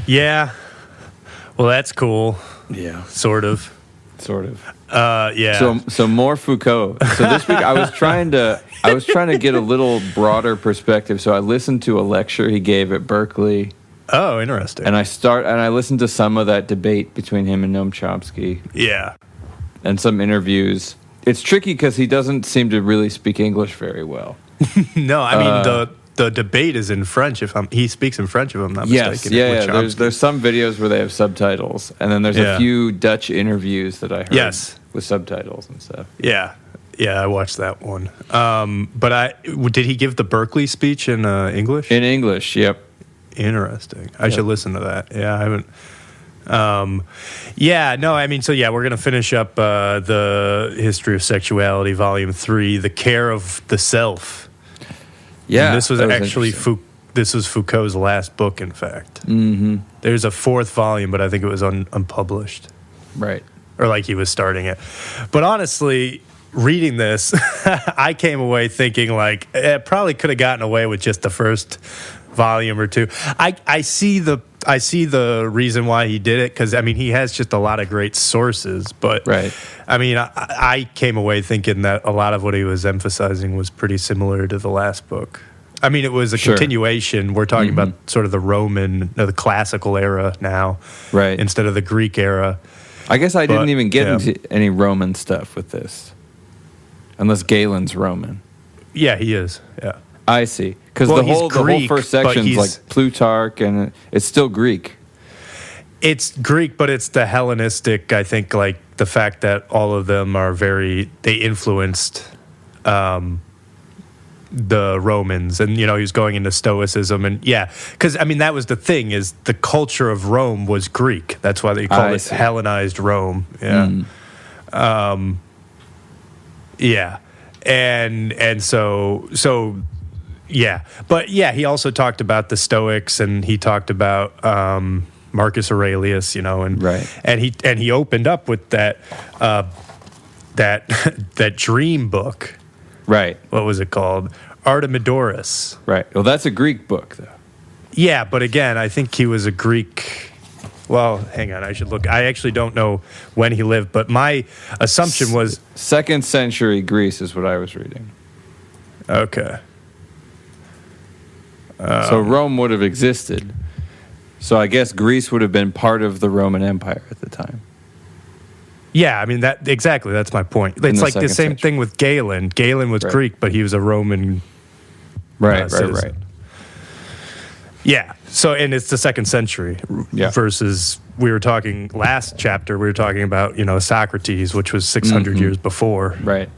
Yeah. Well, that's cool. Yeah. Sort of. Yeah. So more Foucault. So this week I was trying to get a little broader perspective. So I listened to a lecture he gave at Berkeley. Oh, interesting. And I listened to some of that debate between him and Noam Chomsky. Yeah. And some interviews. It's tricky because he doesn't seem to really speak English very well. No, I mean the debate is in French. He speaks in French, if I'm not mistaken. Yeah. There's some videos where they have subtitles, and then there's a few Dutch interviews that I heard with subtitles and stuff. Yeah, I watched that one. But did he give the Berkeley speech in English? In English, yep. Interesting. I should listen to that. Yeah, I haven't. We're going to finish up the History of Sexuality, Volume 3, The Care of the Self. Yeah, and this was actually this was Foucault's last book, in fact. Mm-hmm. There's a fourth volume, but I think it was unpublished. Right. Or like he was starting it. But honestly, reading this, I came away thinking like it probably could have gotten away with just the first volume or two. I see the reason why he did it, because I mean he has just a lot of great sources, but right. I mean I came away thinking that a lot of what he was emphasizing was pretty similar to the last book. I mean it was a continuation. We're talking about sort of the Roman, the classical era now, right, instead of the Greek era. I guess I didn't even get into any Roman stuff with this, unless Galen's Roman. Yeah, he is. Yeah. I see. Because the whole first section's like Plutarch, and it's still Greek. It's Greek, but it's the Hellenistic, I think, like the fact that all of them are they influenced the Romans. And, he's going into Stoicism. And, because, I mean, that was the thing, is the culture of Rome was Greek. That's why they call it Hellenized Rome. Yeah. And so... Yeah, but he also talked about the Stoics, and he talked about Marcus Aurelius, and he opened up with that dream book, right? What was it called? Artemidorus, right? Well, that's a Greek book, though. Yeah, but again, I think he was a Greek. Well, hang on, I should look. I actually don't know when he lived, but my assumption was 2nd century Greece is what I was reading. Okay. So Rome would have existed. So I guess Greece would have been part of the Roman Empire at the time. Yeah, I mean, that's my point. It's like the same thing with Galen. Galen was Greek, but he was a Roman citizen. Right. Yeah, so, and it's the 2nd century versus, we were talking last chapter, we were talking about, Socrates, which was 600 years before. Right.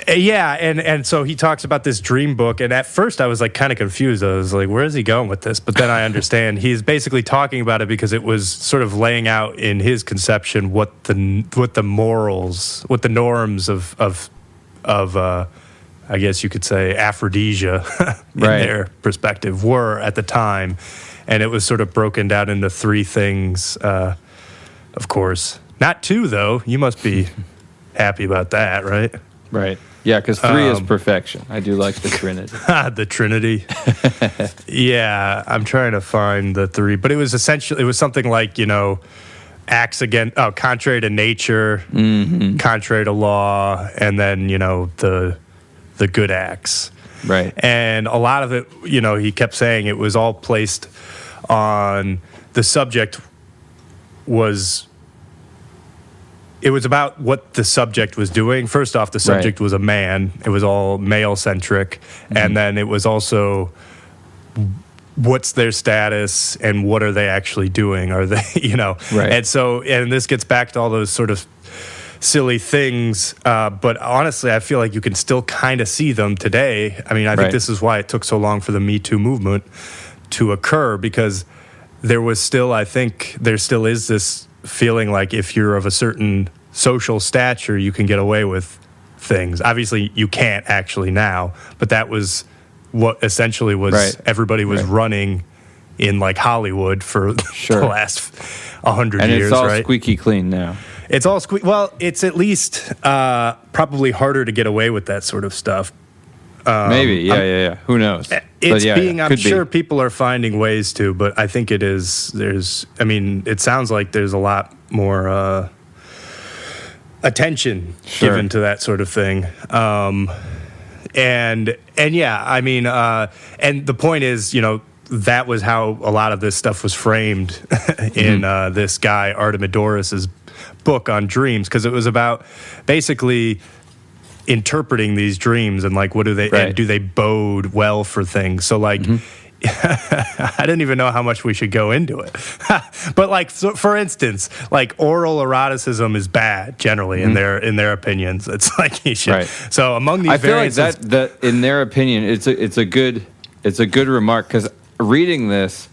And so he talks about this dream book, and at first I was like kind of confused. I was like, where is he going with this? But then I understand he's basically talking about it because it was sort of laying out in his conception what the morals, what the norms of I guess you could say aphrodisia in their perspective were at the time, and it was sort of broken down into 3 things. Of course, not 2 though. You must be happy about that, right? Right. Yeah, because 3 is perfection. I do like the Trinity. The Trinity. Yeah, I'm trying to find the 3, but it was something like, acts contrary to nature, contrary to law, and then, the good acts. Right. And a lot of it, he kept saying it was all placed on the subject it was about what the subject was doing. First off, the subject was a man. It was all male-centric. And then it was also what's their status and what are they actually doing? Are they, Right. And this gets back to all those sort of silly things. But honestly, I feel like you can still kind of see them today. I mean, I think this is why it took so long for the Me Too movement to occur, because there still is this feeling like if you're of a certain social stature, you can get away with things. Obviously, you can't actually now, but that was what essentially was everybody was running in like Hollywood for the last 100 years, right? And it's all squeaky clean now. It's all well, it's at least probably harder to get away with that sort of stuff. Maybe, yeah. Who knows? I'm sure people are finding ways to, but I think it sounds like there's a lot more attention given to that sort of thing. And the point is, that was how a lot of this stuff was framed in this guy Artemidorus's book on dreams, because it was about basically interpreting these dreams and like what do they and do they bode well for things. So like I didn't even know how much we should go into it. But like, so for instance, like oral eroticism is bad generally in their opinions. It's like you should. So among these, I feel like that in their opinion, it's a good remark, because reading this,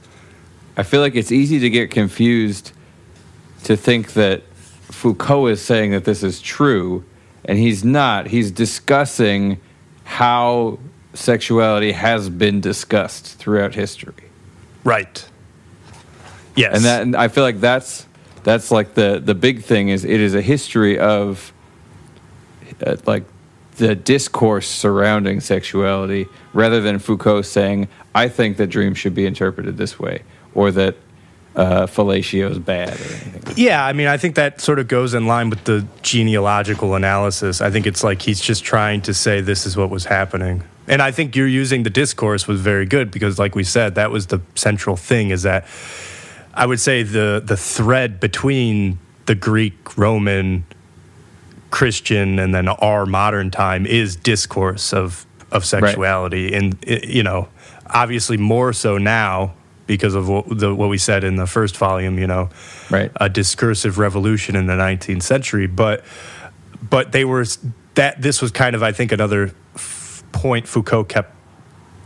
I feel like it's easy to get confused to think that Foucault is saying that this is true, and he's not. He's discussing how sexuality has been discussed throughout history. Right. Yes. And I feel like that's like the big thing is it is a history of like the discourse surrounding sexuality, rather than Foucault saying, I think that dreams should be interpreted this way, or that fellatio is bad or anything. Yeah, I mean, I think that sort of goes in line with the genealogical analysis. I think it's like he's just trying to say this is what was happening. And I think you're using the discourse was very good, because like we said, that was the central thing, is that I would say the thread between the Greek, Roman, Christian, and then our modern time is discourse of sexuality. And, obviously more so now, because of what we said in the first volume, a discursive revolution in the 19th century. But this was kind of, I think, another point Foucault kept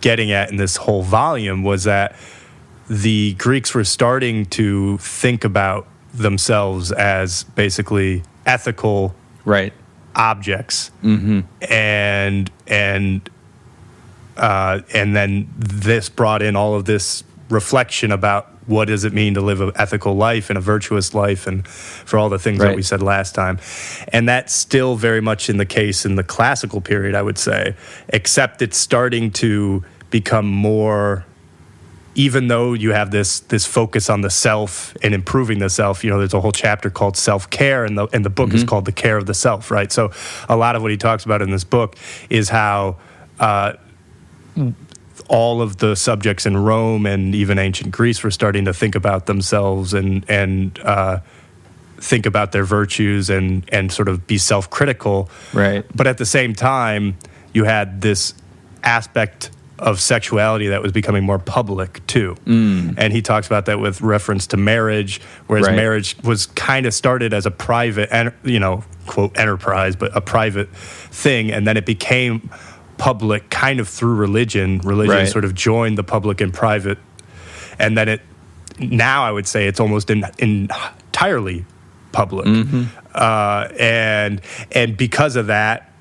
getting at in this whole volume, was that the Greeks were starting to think about themselves as basically ethical objects. And then this brought in all of this reflection about what does it mean to live an ethical life and a virtuous life, and for all the things that we said last time. And that's still very much in the case in the classical period, I would say, except it's starting to become more, even though you have this focus on the self and improving the self, there's a whole chapter called self-care, and the book is called The Care of the Self, right? So a lot of what he talks about in this book is how all of the subjects in Rome and even ancient Greece were starting to think about themselves and think about their virtues and sort of be self-critical. Right. But at the same time, you had this aspect of sexuality that was becoming more public too. And he talks about that with reference to marriage, whereas marriage was kind of started as a private, quote, enterprise, but a private thing, and then it became public kind of through religion. Religion sort of joined the public and private, and then now I would say it's almost entirely public. And because of that,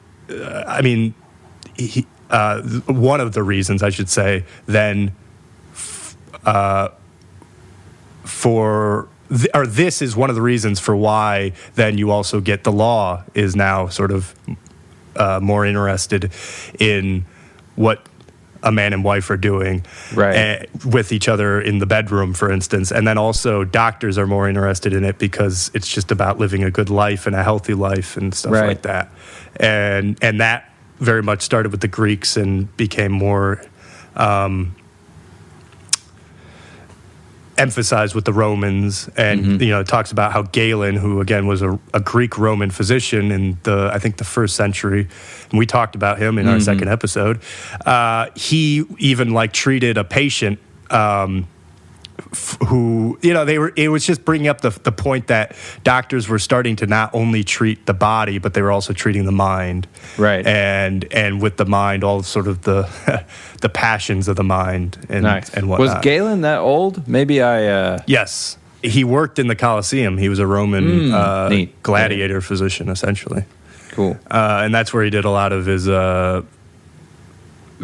one of the reasons, I should say, then this is one of the reasons for why then you also get the law is now sort of more interested in what a man and wife are doing with each other in the bedroom, for instance. And then also doctors are more interested in it because it's just about living a good life and a healthy life and stuff like that. And that very much started with the Greeks and became more emphasized with the Romans. And it talks about how Galen, who again was a Greek-Roman physician in the first century, and we talked about him in our second episode, he even treated a patient who, it was just bringing up the point that doctors were starting to not only treat the body, but they were also treating the mind. Right. And with the mind, all sort of the passions of the mind and whatnot. Was Galen that old? Maybe Yes. He worked in the Colosseum. He was a Roman gladiator physician, essentially. Cool. And that's where he did a lot of his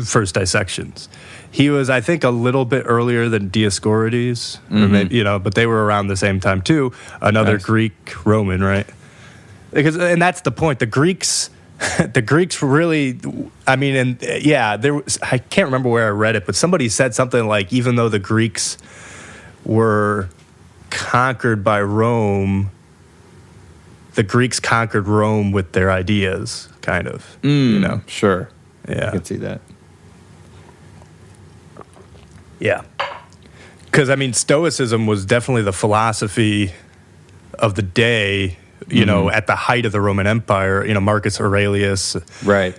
first dissections. He was, I think, a little bit earlier than Dioscorides, or maybe, but they were around the same time too. Another Greek Roman, right? And that's the point. The Greeks, the Greeks were really, I mean, and yeah, I can't remember where I read it, but somebody said something like, even though the Greeks were conquered by Rome, the Greeks conquered Rome with their ideas, kind of. Sure. Yeah. I can see that. Yeah. Because, I mean, Stoicism was definitely the philosophy of the day, you know, at the height of the Roman Empire, Marcus Aurelius. Right.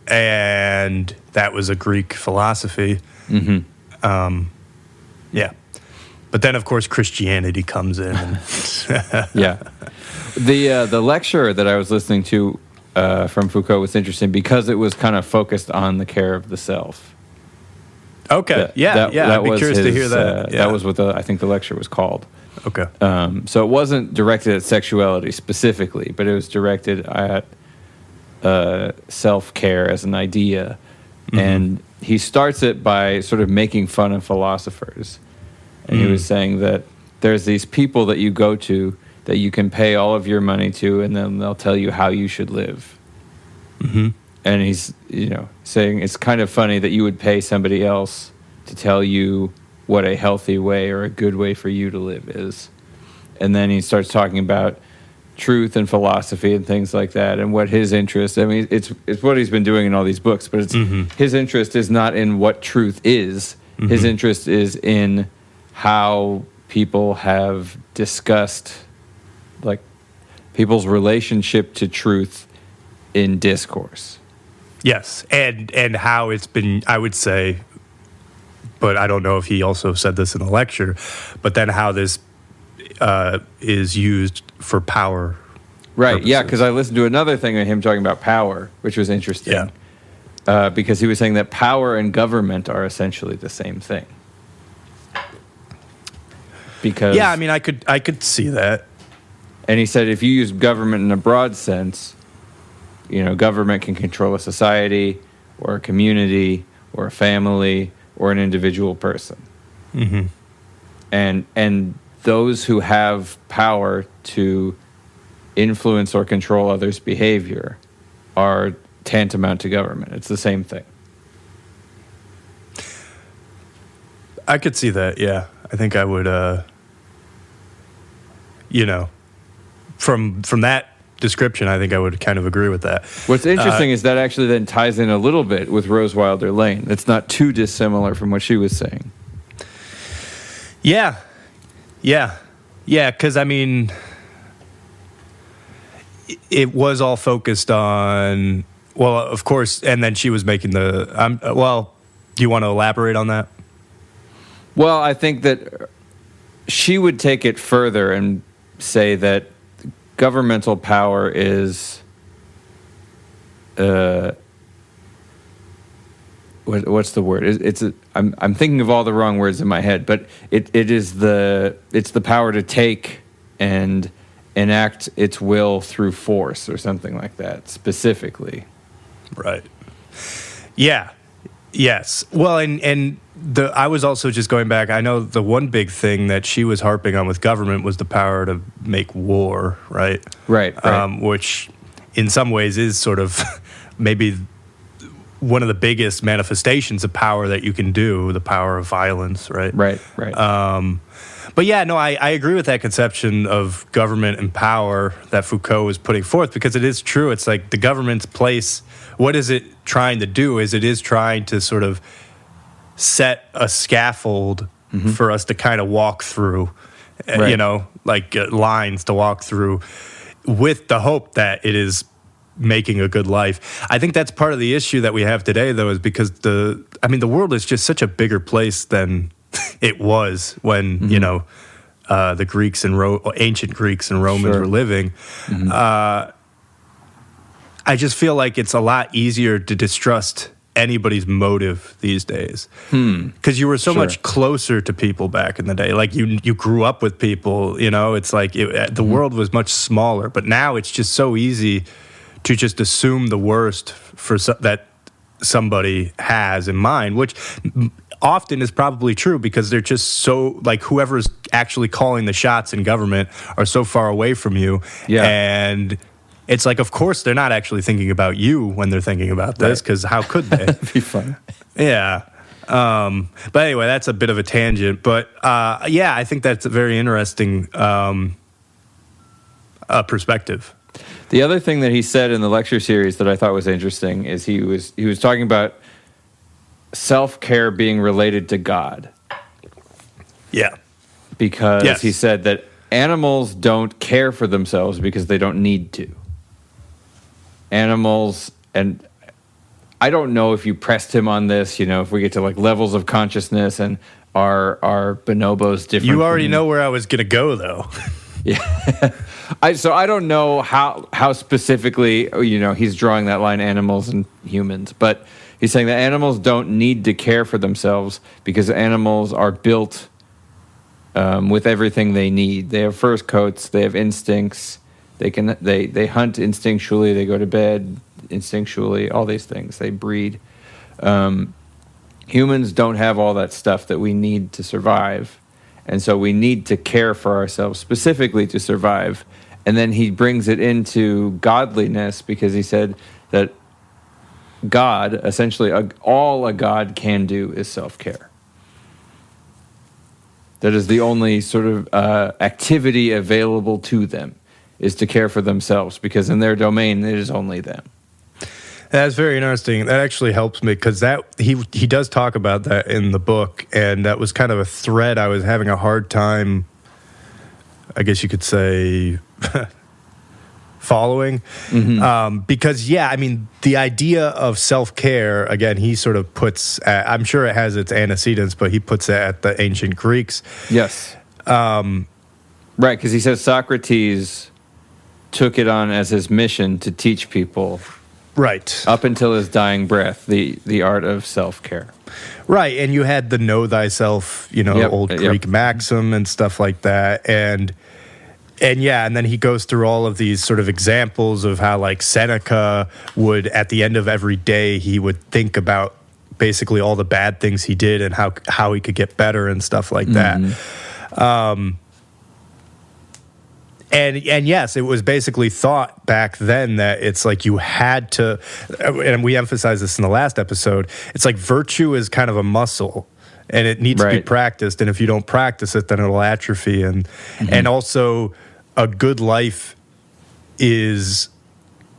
And that was a Greek philosophy. Yeah. But then, of course, Christianity comes in. Yeah. The lecture that I was listening to from Foucault was interesting because it was kind of focused on the care of the self. Okay. I'd be curious to hear that. That was what I think the lecture was called. Okay. So it wasn't directed at sexuality specifically, but it was directed at self-care as an idea. And he starts it by sort of making fun of philosophers. And he was saying that there's these people that you go to that you can pay all of your money to, and then they'll tell you how you should live. And he's, saying it's kind of funny that you would pay somebody else to tell you what a healthy way or a good way for you to live is. And then he starts talking about truth and philosophy and things like that, and what his interest. I mean, it's what he's been doing in all these books, but it's his interest is not in what truth is. His interest is in how people have discussed, like, people's relationship to truth in discourse. Yes, and how it's been, I would say, but I don't know if he also said this in the lecture, but then how this is used for power. Right, purposes. Yeah, because I listened to another thing of him talking about power, which was interesting. Yeah. Because he was saying that power and government are essentially the same thing. Because yeah, I mean, I could see that. And he said if you use government in a broad sense, government can control a society or a community or a family or an individual person. And those who have power to influence or control others' behavior are tantamount to government. It's the same thing. I could see that, yeah. I think I would, from that description, I think I would kind of agree with that. What's interesting is that actually then ties in a little bit with Rose Wilder Lane. It's not too dissimilar from what she was saying. Yeah, because, I mean, it was all focused on, well, of course, and then she was making do you want to elaborate on that? Well, I think that she would take it further and say that governmental power is, what's the word? I'm thinking of all the wrong words in my head, but it's the power to take and enact its will through force or something like that, specifically. Right. Yeah. Yes. Well, and I was also just going back. I know the one big thing that she was harping on with government was the power to make war, right? Right. Which, in some ways, is sort of maybe one of the biggest manifestations of power that you can do, the power of violence, right? Right. But yeah, no, I agree with that conception of government and power that Foucault was putting forth, because it is true. It's like the government's place, what is it trying to do is it is trying to sort of set a scaffold for us to kind of walk through, lines to walk through, with the hope that it is making a good life. I think that's part of the issue that we have today, though, is because the world is just such a bigger place than it was when, the Greeks and ancient Greeks and Romans were living. I just feel like it's a lot easier to distrust anybody's motive these days, because you were so much closer to people back in the day. Like you grew up with people. It's like the world was much smaller. But now it's just so easy to just assume the worst that somebody has in mind, which often is probably true, because they're just so, like, whoever's actually calling the shots in government are so far away from you. Yeah. And it's like, of course, they're not actually thinking about you when they're thinking about this, because how could they? That'd be fun. Yeah. But anyway, that's a bit of a tangent. But yeah, I think that's a very interesting perspective. The other thing that he said in the lecture series that I thought was interesting is he was talking about self-care being related to God. Yeah. Because he said that animals don't care for themselves because they don't need to. Animals, and I don't know if you pressed him on this, if we get to like levels of consciousness and are bonobos different. You already know where I was going to go, though. Yeah. So I don't know how specifically, he's drawing that line, animals and humans, but he's saying that animals don't need to care for themselves because animals are built with everything they need. They have fur coats, they have instincts, they hunt instinctually, they go to bed instinctually, all these things, they breed. Humans don't have all that stuff that we need to survive, and so we need to care for ourselves specifically to survive. And then he brings it into godliness because he said that God, essentially all a God can do is self-care. That is the only sort of activity available to them, is to care for themselves, because in their domain it is only them. That's very interesting. That actually helps me, because he does talk about that in the book, and that was kind of a thread I was having a hard time, I guess you could say, following. Mm-hmm. Because, the idea of self-care, again, he sort of puts, I'm sure it has its antecedents, but he puts it at the ancient Greeks. Yes. Right, because he says Socrates took it on as his mission to teach people, right, up until his dying breath, the art of self-care. Right, and you had the know thyself, old Greek maxim and stuff like that, and then he goes through all of these sort of examples of how, like, Seneca would, at the end of every day, he would think about basically all the bad things he did and how he could get better and stuff like that. And yes, it was basically thought back then that it's like you had to, and we emphasized this in the last episode, it's like virtue is kind of a muscle, and it needs to be practiced, and if you don't practice it, then it'll atrophy, and also a good life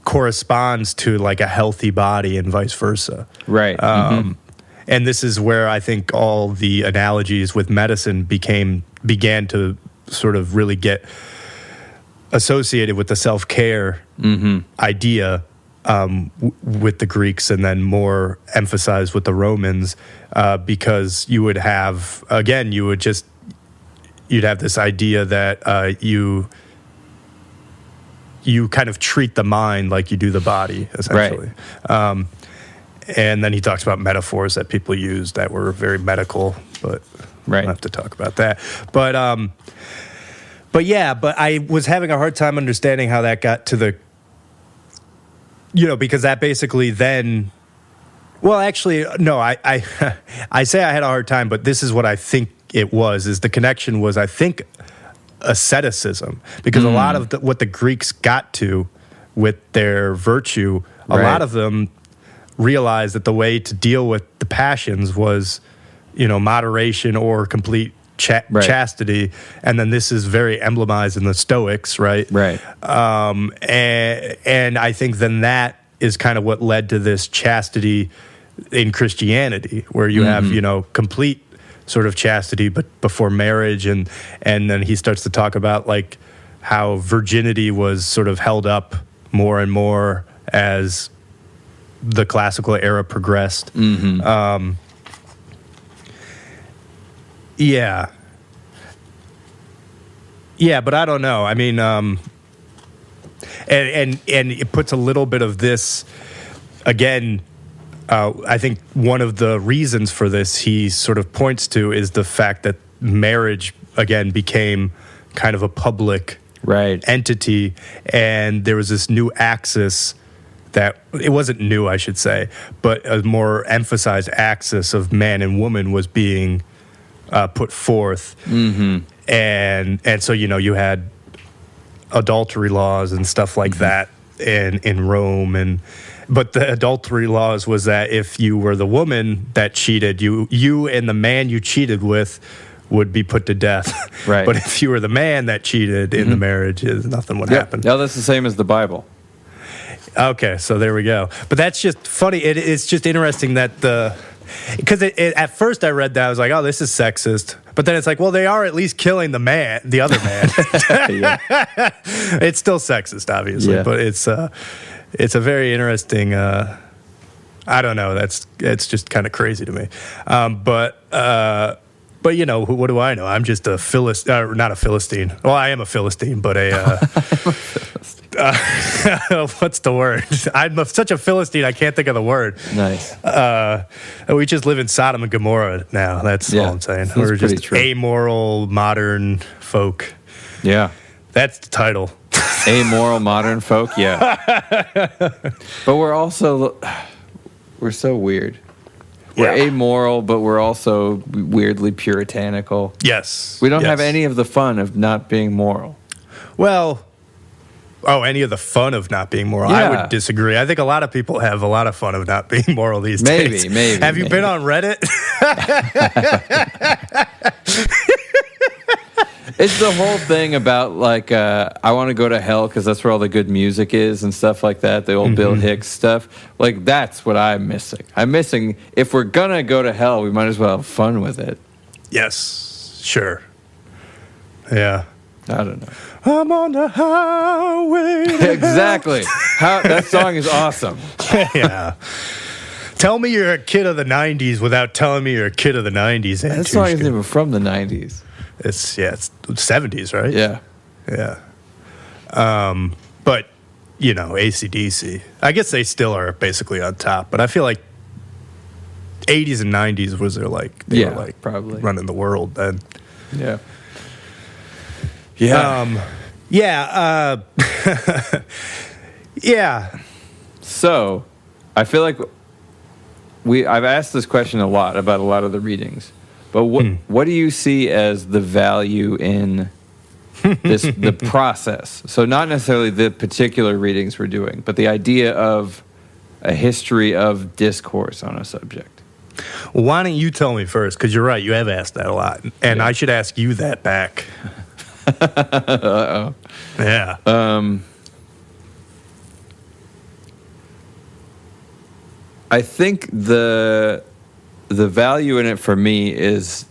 corresponds to like a healthy body and vice versa. Right. And this is where I think all the analogies with medicine began to sort of really get associated with the self-care idea with the Greeks, and then more emphasized with the Romans, because you would have, again, you'd have this idea that you kind of treat the mind like you do the body, essentially. Right. And then he talks about metaphors that people use that were very medical, but we don't have to talk about that. But I was having a hard time understanding how that got to the, because that basically then, well, actually, no, I say I had a hard time, but this is what I think it was, is the connection was, I think, asceticism, because a lot of what the Greeks got to with their virtue, a lot of them realized that the way to deal with the passions was, moderation or complete chastity, and then this is very emblemized in the Stoics, right? Right. And I think then that is kind of what led to this chastity in Christianity, where you have, complete sort of chastity, but before marriage, and then he starts to talk about like how virginity was sort of held up more and more as the classical era progressed. Yeah, but I don't know. I mean, and it puts a little bit of this again. I think one of the reasons for this he sort of points to is the fact that marriage again became kind of a public entity, and there was this new axis that it wasn't new, I should say, but a more emphasized axis of man and woman was being put forth, and so you had adultery laws and stuff like that in Rome, but the adultery laws was that if you were the woman that cheated, you and the man you cheated with would be put to death. Right. But if you were the man that cheated in the marriage, nothing would happen. No, that's the same as the Bible. Okay, so there we go. But that's just funny. It's just interesting that because at first I read that, I was like, oh, this is sexist. But then it's like, well, they are at least killing the other man. It's still sexist, obviously, but it's a very interesting. I don't know. It's just kind of crazy to me. But what do I know? I'm just a Philistine, not a Philistine. Well, I am a Philistine, but what's the word? I'm such a Philistine, I can't think of the word. Nice. We just live in Sodom and Gomorrah now. That's all I'm saying. We're just amoral, modern folk. Yeah. That's the title. Amoral, modern folk, yeah. But we're so weird. We're amoral, but we're also weirdly puritanical. Yes. We don't have any of the fun of not being moral. Well... Oh, any of the fun of not being moral? Yeah. I would disagree. I think a lot of people have a lot of fun of not being moral these days. Maybe. Have you been on Reddit? It's the whole thing about, like, I want to go to hell because that's where all the good music is and stuff like that, the old Bill Hicks stuff. Like, that's what I'm missing. I'm missing, if we're going to go to hell, we might as well have fun with it. Yes, sure. Yeah. I don't know. I'm on the highway. Exactly. That song is awesome. Yeah. Tell me you're a kid of the 90s without telling me you're a kid of the 90s. That song isn't even from the 90s. It's 70s, right? Yeah. Yeah. But, AC/DC. I guess they still are basically on top, but I feel like 80s and 90s was their they were like probably running the world then. Yeah. Yeah. Yeah. So, I feel like I've asked this question a lot about a lot of the readings, but what do you see as the value in the process? So not necessarily the particular readings we're doing, but the idea of a history of discourse on a subject. Well, why don't you tell me first? Because you're right, you have asked that a lot, and I should ask you that back. Uh-oh. Yeah. I think the value in it for me is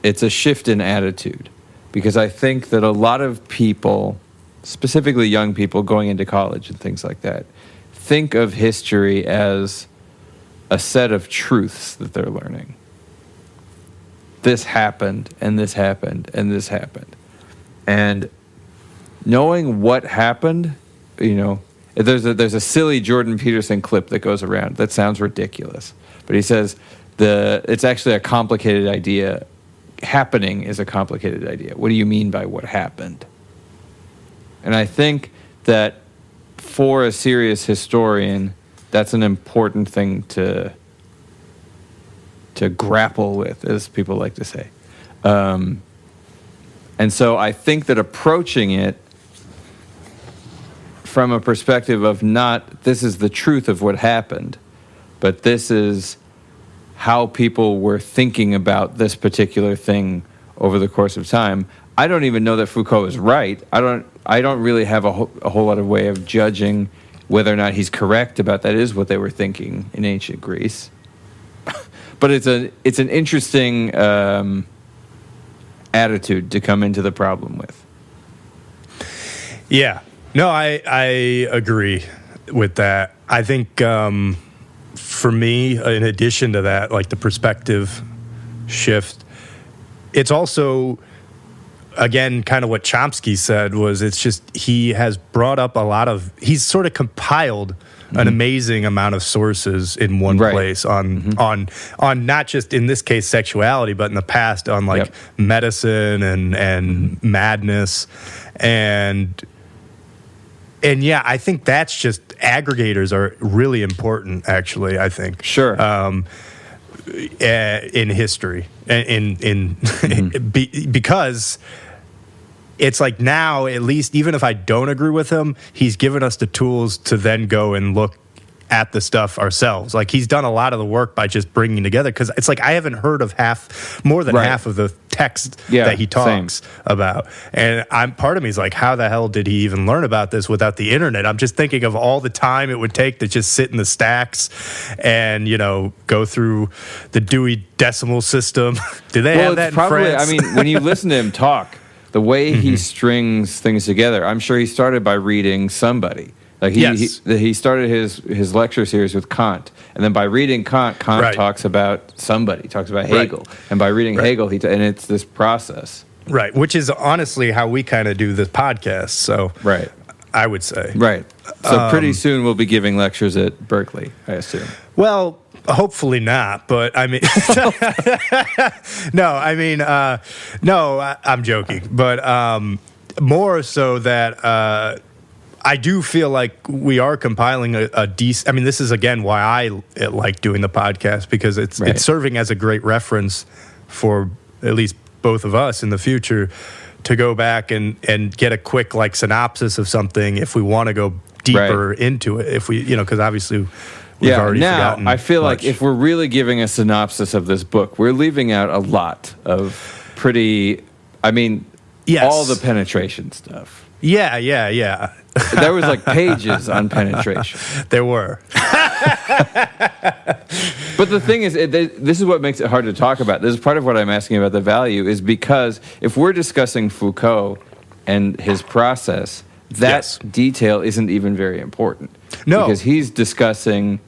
it's a shift in attitude, because I think that a lot of people, specifically young people going into college and things like that, think of history as a set of truths that they're learning. This happened, and this happened, and this happened. And knowing what happened, there's a silly Jordan Peterson clip that goes around that sounds ridiculous, but he says it's actually a complicated idea. Happening is a complicated idea. What do you mean by what happened? And I think that for a serious historian, that's an important thing to grapple with, as people like to say. And so I think that approaching it from a perspective of not this is the truth of what happened, but this is how people were thinking about this particular thing over the course of time. I don't even know that Foucault is right. I don't really have a whole lot of way of judging whether or not he's correct about that is what they were thinking in ancient Greece. But it's an interesting attitude to come into the problem with. Yeah. No, I agree with that. I think for me, in addition to that, like the perspective shift, it's also, again, kind of what Chomsky said was it's just he has brought up he's sort of compiled an amazing amount of sources in one place on not just in this case sexuality, but in the past on medicine and madness and yeah, I think that's just aggregators are really important. Actually, I think sure in history because it's like now, at least, even if I don't agree with him, he's given us the tools to then go and look at the stuff ourselves. Like, he's done a lot of the work by just bringing together, because it's like I haven't heard of more than half of the text that he talks about. And part of me is like, how the hell did he even learn about this without the internet? I'm just thinking of all the time it would take to just sit in the stacks and, go through the Dewey Decimal System. Do they have that in France? I mean, when you listen to him talk, the way he strings things together, I'm sure he started by reading somebody. Like he started his lecture series with Kant, and then by reading Kant talks about somebody, talks about Hegel, and by reading Hegel, and it's this process, right? Which is honestly how we kind of do this podcast. So, I would say, So pretty soon we'll be giving lectures at Berkeley, I assume. Well, hopefully not, but I mean, I'm joking, but more so that. I do feel like we are compiling a decent. I mean, this is again why I like doing the podcast, because it's serving as a great reference for at least both of us in the future to go back and get a quick like synopsis of something if we want to go deeper into it. If we, because obviously we've already forgotten. I feel like if we're really giving a synopsis of this book, we're leaving out a lot of pretty. I mean, all the penetration stuff. Yeah. There was like pages on penetration. There were. But the thing is, this is what makes it hard to talk about. This is part of what I'm asking about the value, is because if we're discussing Foucault and his process, that detail isn't even very important. No. Because he's discussing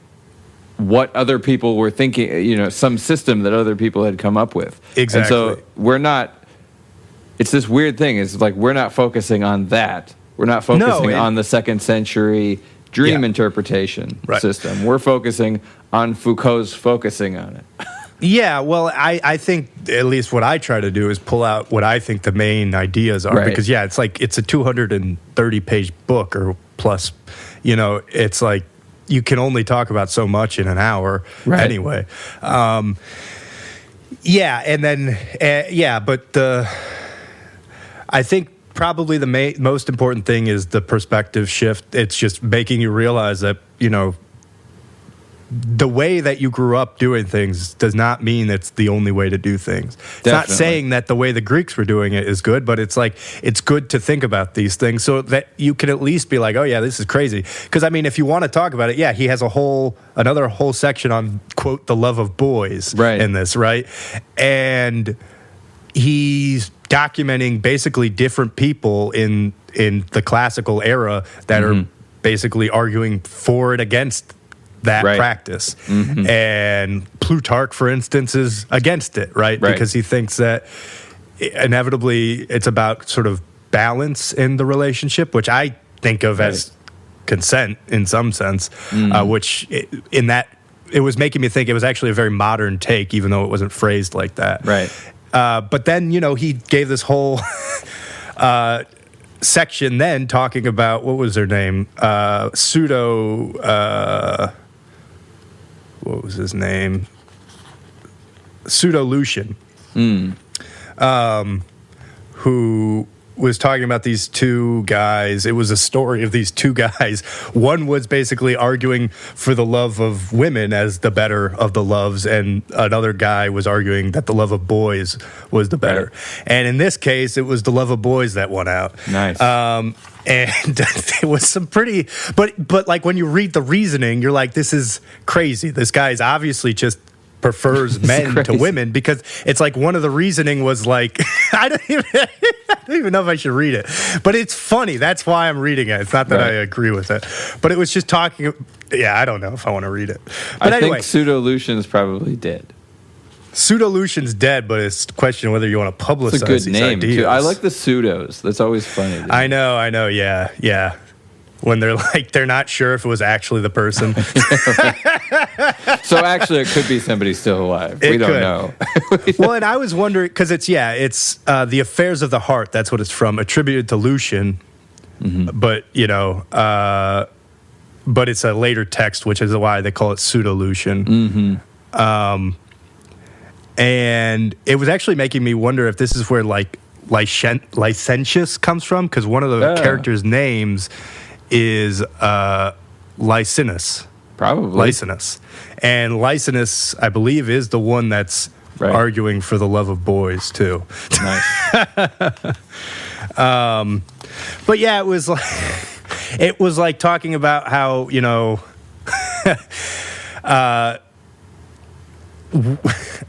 what other people were thinking, some system that other people had come up with. Exactly. And so we're not... It's this weird thing. It's like we're not focusing on that. We're not focusing on the second century dream interpretation system. We're focusing on Foucault's focusing on it. Yeah, well, I think at least what I try to do is pull out what I think the main ideas are. Because, it's like it's a 230-page book or plus. It's like you can only talk about so much in an hour anyway. And then, but I think probably the most important thing is the perspective shift. It's just making you realize that, the way that you grew up doing things does not mean it's the only way to do things. It's not saying that the way the Greeks were doing it is good, but it's like, it's good to think about these things so that you can at least be like, oh yeah, this is crazy. Because I mean, if you want to talk about it, he has another whole section on, quote, the love of boys in this, right? And he's documenting basically different people in the classical era that are basically arguing for and against that practice. And Plutarch, for instance, is against it, right? Because he thinks that inevitably it's about sort of balance in the relationship, which I think of as consent in some sense, which in that it was making me think it was actually a very modern take, even though it wasn't phrased like that. But then, he gave this whole section then talking about, what was her name? What was his name? Pseudo-Lucian. Who was talking about these two guys. It was a story of these two guys. One was basically arguing for the love of women as the better of the loves, and another guy was arguing that the love of boys was the better. And in this case, it was the love of boys that won out. Nice. And it was some pretty... But like when you read the reasoning, you're like, this is crazy. This guy's obviously just prefers men to women, because it's like one of the reasoning was like... I don't even know if I should read it, but it's funny. That's why I'm reading it. It's not that I agree with it, but it was just talking. I don't know if I want to read it. But I think Pseudo-Lucian's probably dead. Pseudo-Lucian's dead, but it's a question whether you want to publicize it's a good these name, ideas. Too. I like the pseudos. That's always funny. I know. Yeah. When they're like, they're not sure if it was actually the person. So actually, it could be somebody still alive. We don't know. Well, and I was wondering, because it's The Affairs of the Heart. That's what it's from, attributed to Lucian. But, but it's a later text, which is why they call it Pseudo-Lucian. And it was actually making me wonder if this is where, like, licentious comes from, because one of the characters' names is Licinus. Probably. Licinus. And Licinus, I believe, is the one that's arguing for the love of boys, too. Nice. But yeah, it was like talking about how, you know,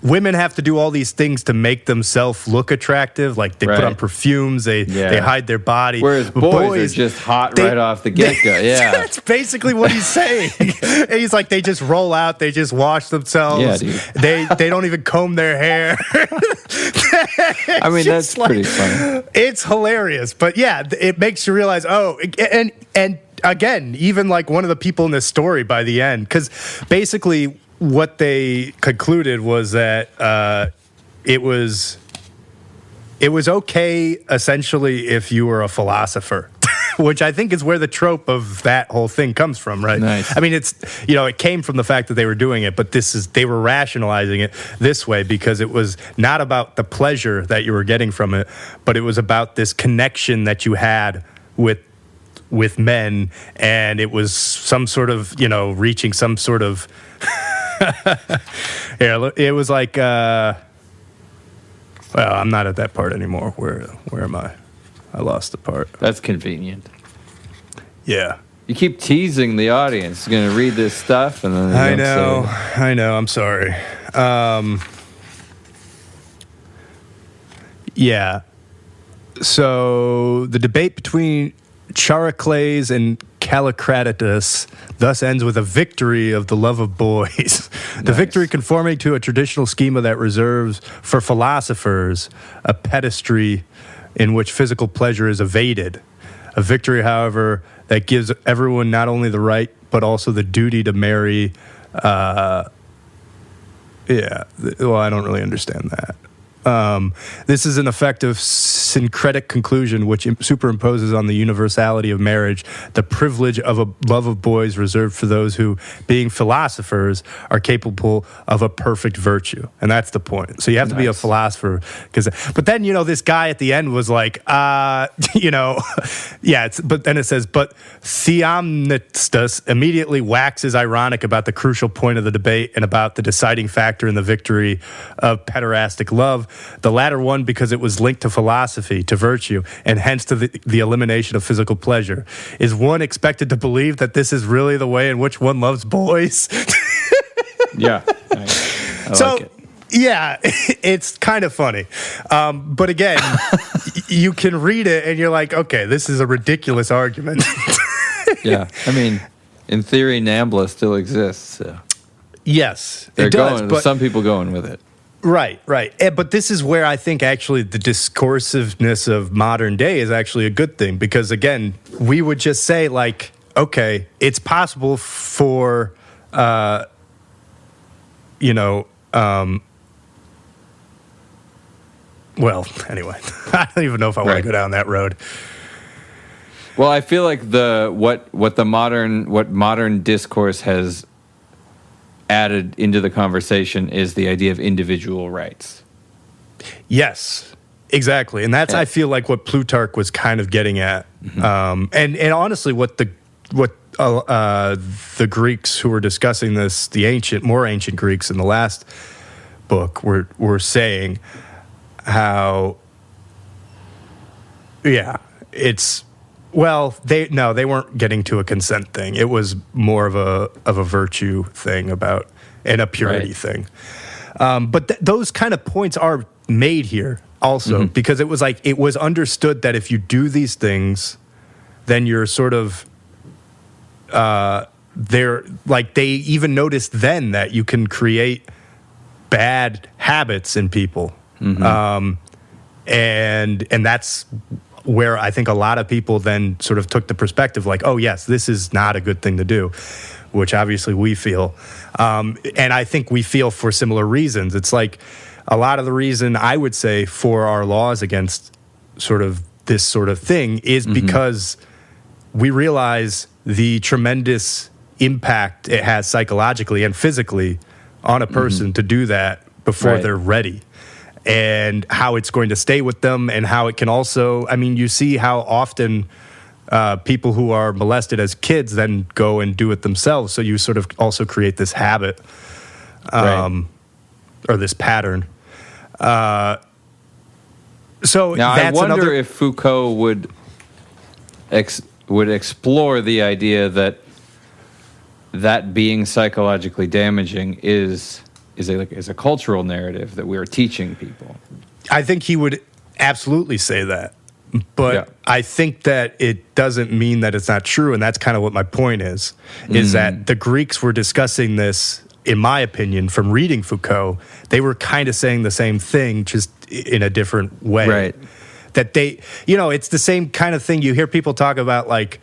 women have to do all these things to make themselves look attractive. Like they put on perfumes, they hide their body. Whereas boys are just hot right off the get-go. Yeah, that's basically what he's saying. And he's like, they just roll out, they just wash themselves. Yeah, dude. They don't even comb their hair. I mean, that's pretty funny. It's hilarious, but yeah, it makes you realize. Oh, and again, even like one of the people in this story by the end, because basically what they concluded was that it was okay, essentially, if you were a philosopher, which I think is where the trope of that whole thing comes from, right? Nice. I mean, it came from the fact that they were doing it, but they were rationalizing it this way because it was not about the pleasure that you were getting from it, but it was about this connection that you had with men, and it was some sort of, you know, reaching some sort of yeah, it was like well, I'm not at that part anymore. Where am I? I lost the part. That's convenient. Yeah. You keep teasing the audience. You're going to read this stuff, and then I know. I'm sorry. Yeah. So the debate between Charicles and Callicratidas thus ends with a victory of the love of boys. The victory conforming to a traditional schema that reserves for philosophers a pedestry in which physical pleasure is evaded. A victory, however, that gives everyone not only the right but also the duty to marry. Well, I don't really understand that. This is an effective syncretic conclusion which superimposes on the universality of marriage the privilege of a love of boys reserved for those who, being philosophers, are capable of a perfect virtue. And that's the point. So you have to be a philosopher. But then, you know, this guy at the end was like, you know, but then it says, but Theomnistus immediately waxes ironic about the crucial point of the debate and about the deciding factor in the victory of pederastic love. The latter one because it was linked to philosophy, to virtue, and hence to the elimination of physical pleasure. Is one expected to believe that this is really the way in which one loves boys? Yeah. I like it. Yeah, it's kind of funny. But again, you can read it and you're like, okay, this is a ridiculous argument. Yeah. I mean, in theory, NAMBLA still exists. So. Yes, it does. But some people going with it. Right. But this is where I think actually the discursiveness of modern day is actually a good thing, because again, we would just say like, okay, it's possible for, you know, well, anyway, I don't even know if I want to go down that road. Well, I feel like what modern discourse has added into the conversation is the idea of individual rights. Yes, exactly. And that's, I feel like, what Plutarch was kind of getting at. Mm-hmm. And honestly, what the Greeks who were discussing this, the more ancient Greeks in the last book were saying how, it's, well, they weren't getting to a consent thing. It was more of a virtue thing about, and a purity thing. But those kind of points are made here also, because it was like, it was understood that if you do these things, then you're sort of, they're like, they even noticed then that you can create bad habits in people. Mm-hmm. And that's where I think a lot of people then sort of took the perspective like, oh, yes, this is not a good thing to do, which obviously we feel. And I think we feel for similar reasons. It's like a lot of the reason I would say for our laws against sort of this sort of thing is because we realize the tremendous impact it has psychologically and physically on a person to do that before they're ready. and how it's going to stay with them, and how it can also, I mean, you see how often people who are molested as kids then go and do it themselves. So you sort of also create this habit, or this pattern. So now, that's I wonder another, if Foucault would explore the idea that being psychologically damaging is a cultural narrative that we are teaching people. I think he would absolutely say that. But I think that it doesn't mean that it's not true, and that's kind of what my point is that the Greeks were discussing this, in my opinion, from reading Foucault. They were kind of saying the same thing, just in a different way. Right. That they, it's the same kind of thing you hear people talk about, like,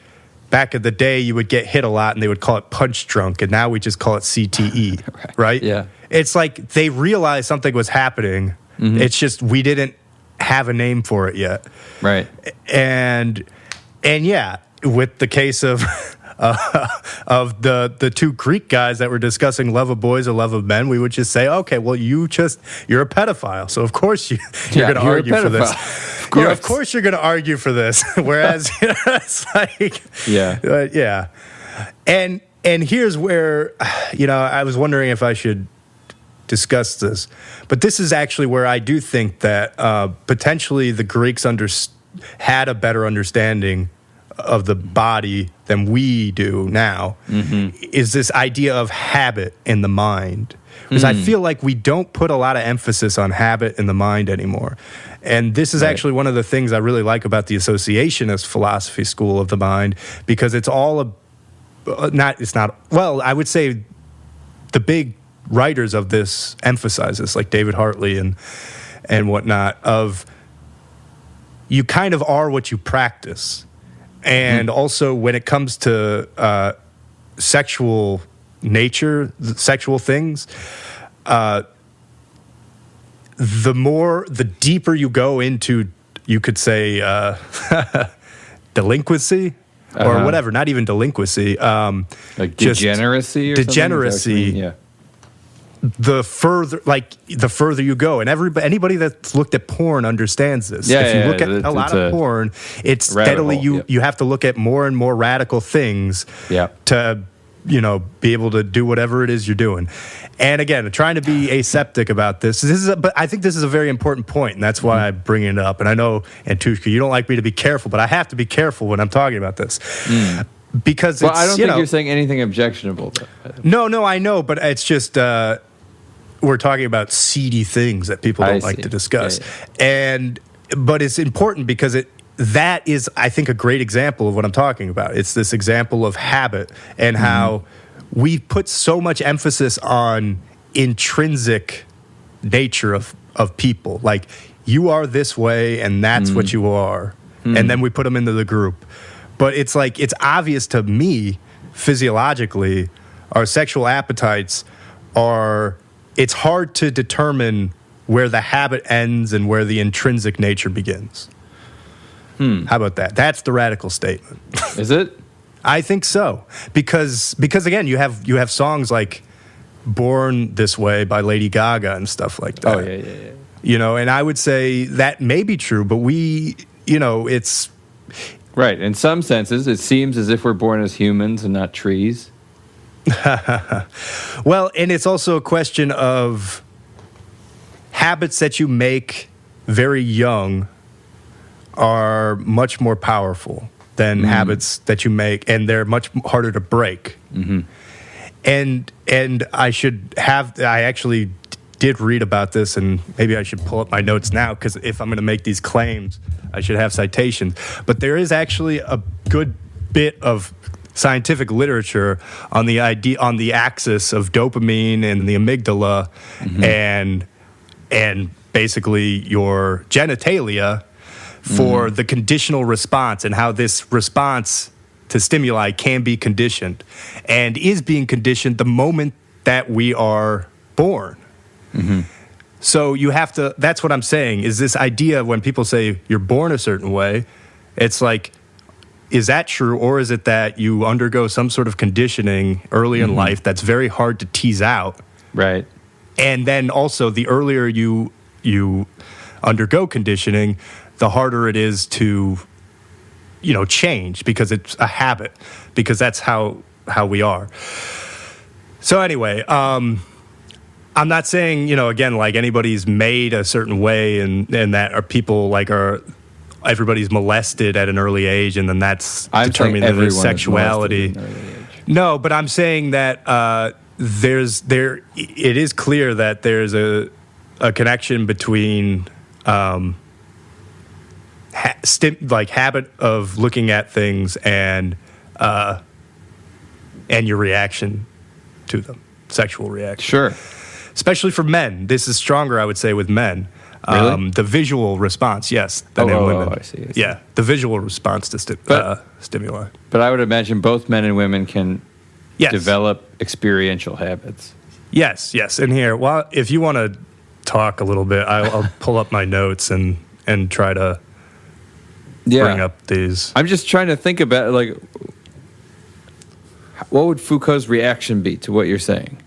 back in the day, you would get hit a lot, and they would call it punch drunk, and now we just call it CTE, right? Yeah. It's like they realized something was happening. It's just we didn't have a name for it yet. Right. And yeah, with the case of the two Greek guys that were discussing love of boys or love of men, we would just say, okay, well, you're a pedophile, so of course you're going to argue for this. Of course you're going to argue for this. Whereas it's like, yeah. And here's where, I was wondering if I should discuss this, but this is actually where I do think that potentially the Greeks had a better understanding of the body than we do now, is this idea of habit in the mind. Because I feel like we don't put a lot of emphasis on habit in the mind anymore. And this is actually one of the things I really like about the associationist philosophy school of the mind, because it's all I would say the big writers of this emphasize this, like David Hartley and whatnot, of you kind of are what you practice. And also when it comes to sexual nature, sexual things, the deeper you go into, you could say, delinquency or whatever, not even delinquency. Like degeneracy or degeneracy. Yeah. The further you go, and anybody that's looked at porn understands this. If you look at a lot of porn, it's steadily you have to look at more and more radical things to be able to do whatever it is you're doing. And again, trying to be aseptic about this. But I think this is a very important point, and that's why I bring it up. And I know, Antushka, you don't like me to be careful, but I have to be careful when I'm talking about this. Because I don't think you're saying anything objectionable. No, I know, but it's just we're talking about seedy things that people don't like to discuss. But it's important because that is, I think, a great example of what I'm talking about. It's this example of habit and how we put so much emphasis on intrinsic nature of people. Like, you are this way and that's what you are. And then we put them into the group. But it's like, it's obvious to me, physiologically, our sexual appetites it's hard to determine where the habit ends and where the intrinsic nature begins. How about that? That's the radical statement. Is it? I think so. Because again, you have songs like Born This Way by Lady Gaga and stuff like that. Oh, yeah. And I would say that may be true, but it's... Right. In some senses, it seems as if we're born as humans and not trees. Well, and it's also a question of habits that you make very young are much more powerful than habits that you make, and they're much harder to break. And I actually did read about this, and maybe I should pull up my notes now, because if I'm going to make these claims, I should have citations. But there is actually a good bit of scientific literature on the axis of dopamine and the amygdala and basically your genitalia for the conditional response, and how this response to stimuli can be conditioned and is being conditioned the moment that we are born. So you have to, that's what I'm saying, is this idea of when people say you're born a certain way, it's like, is that true, or is it that you undergo some sort of conditioning early in life that's very hard to tease out? Right. And then also, the earlier you you undergo conditioning, the harder it is to, change, because it's a habit, because that's how we are. So anyway, I'm not saying, again, like anybody's made a certain way and that are people like everybody's molested at an early age, and then that's determining their sexuality. No, but I'm saying that it is clear that there's a connection between habit of looking at things and your reaction to them, sexual reaction. Sure. Especially for men. This is stronger, I would say, with men. Really? The visual response, yes, than in women. I see. Yeah, the visual response to stimuli. But I would imagine both men and women can develop experiential habits. Yes. And here, if you want to talk a little bit, I'll pull up my notes and try to bring up these. I'm just trying to think about, like, what would Foucault's reaction be to what you're saying?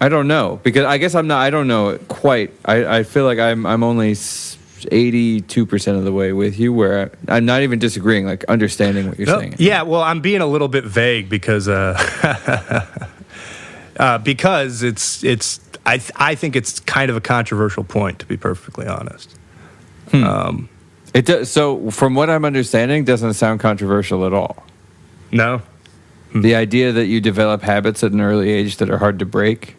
I don't know, because I guess I don't know it quite. I feel like I'm only 82% of the way with you, where I'm not even disagreeing, like understanding what you're saying. Yeah, well, I'm being a little bit vague because it's I think it's kind of a controversial point, to be perfectly honest. It does, so from what I'm understanding, it doesn't sound controversial at all. No? The idea that you develop habits at an early age that are hard to break,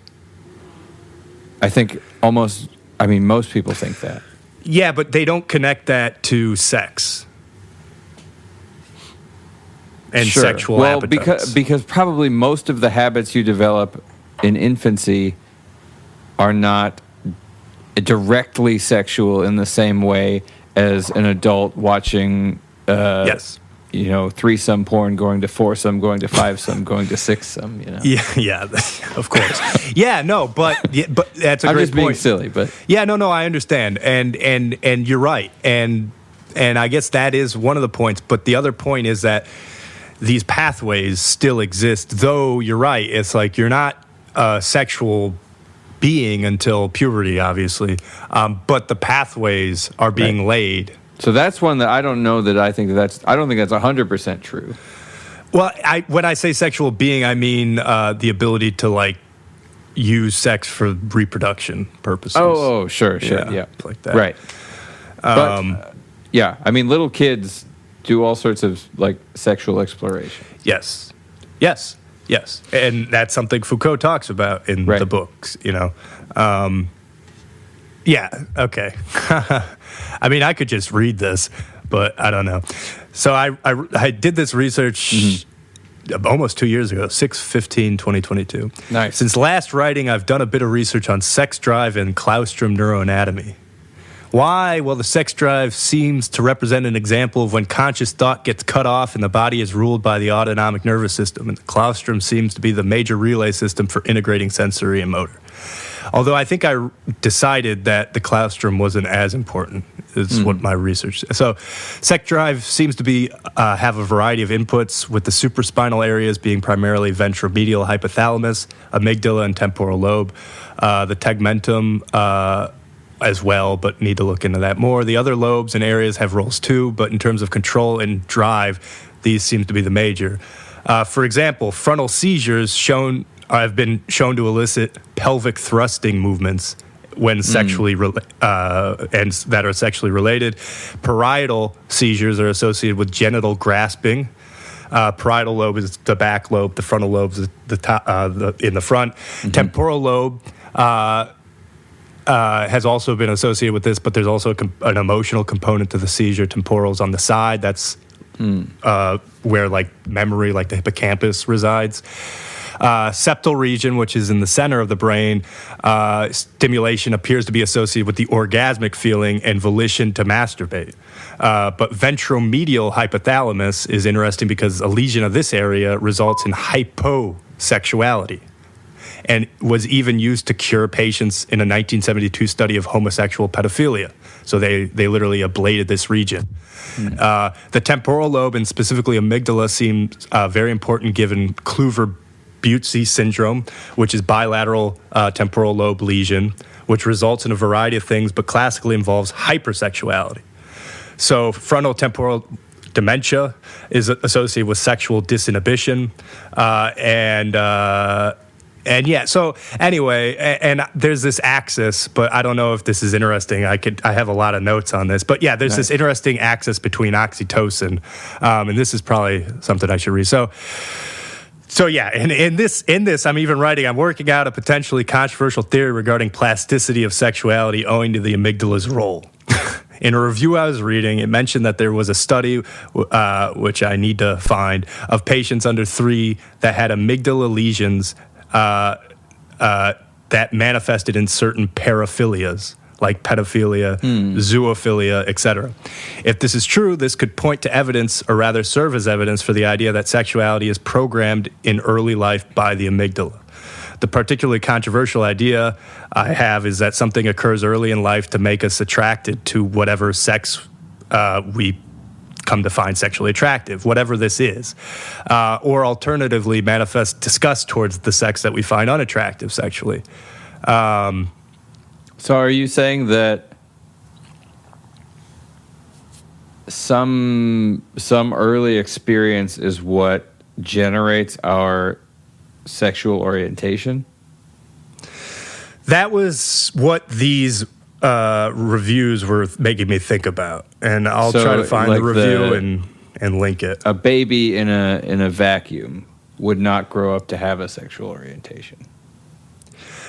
I think most people think that. Yeah, but they don't connect that to sex and sexual appetites. Because probably most of the habits you develop in infancy are not directly sexual in the same way as an adult watching threesome porn, going to foursome, going to fivesome, going to sixsome, Yeah, of course. Yeah, no, but that's a great point. I'm just being silly, but yeah, no, I understand, and you're right, and I guess that is one of the points. But the other point is that these pathways still exist, though you're right. It's like you're not a sexual being until puberty, obviously, but the pathways are being laid. So that's one that I don't know that I don't think that's 100% true. Well, when I say sexual being, I mean the ability to use sex for reproduction purposes. Oh, sure, yeah, like that. Right. Little kids do all sorts of sexual exploration. Yes, and that's something Foucault talks about in the books. Yeah, okay. I mean, I could just read this, but I don't know. So I did this research almost 2 years ago, 6/15/2022. Nice. Since last writing, I've done a bit of research on sex drive and claustrum neuroanatomy. Why? Well, the sex drive seems to represent an example of when conscious thought gets cut off and the body is ruled by the autonomic nervous system, and the claustrum seems to be the major relay system for integrating sensory and motor. Although I think I decided that the claustrum wasn't as important, is what my research says. So sex drive seems to have a variety of inputs, with the supraspinal areas being primarily ventromedial hypothalamus, amygdala, and temporal lobe. The tegmentum as well, but need to look into that more. The other lobes and areas have roles too, but in terms of control and drive, these seem to be the major. For example, frontal seizures have been shown to elicit pelvic thrusting movements when sexually and that are sexually related. Parietal seizures are associated with genital grasping. Parietal lobe is the back lobe. The frontal lobe is the top, in the front. Temporal lobe has also been associated with this, but there's also an emotional component to the seizure. Temporal's on the side. That's where memory, the hippocampus, resides. Septal region, which is in the center of the brain, stimulation appears to be associated with the orgasmic feeling and volition to masturbate. But ventromedial hypothalamus is interesting because a lesion of this area results in hyposexuality, and was even used to cure patients in a 1972 study of homosexual pedophilia. So they literally ablated this region. The temporal lobe, and specifically amygdala, seems very important given Kluver-Bucy syndrome, which is bilateral temporal lobe lesion, which results in a variety of things, but classically involves hypersexuality. So frontotemporal dementia is associated with sexual disinhibition, and yeah, so anyway, and there's this axis, but I don't know if this is interesting. I have a lot of notes on this, but yeah, there's this interesting axis between oxytocin, and this is probably something I should read. So yeah, and in this, I'm even writing, I'm working out a potentially controversial theory regarding plasticity of sexuality owing to the amygdala's role. In a review I was reading, it mentioned that there was a study, which I need to find, of patients under 3 that had amygdala lesions that manifested in certain paraphilias, like pedophilia, zoophilia, etc. If this is true, this could point to evidence, or rather serve as evidence, for the idea that sexuality is programmed in early life by the amygdala. The particularly controversial idea I have is that something occurs early in life to make us attracted to whatever sex we come to find sexually attractive, whatever this is, or alternatively manifest disgust towards the sex that we find unattractive sexually. So are you saying that some early experience is what generates our sexual orientation? That was what these reviews were making me think about, and I'll try to find the review and link it. A baby in a vacuum would not grow up to have a sexual orientation.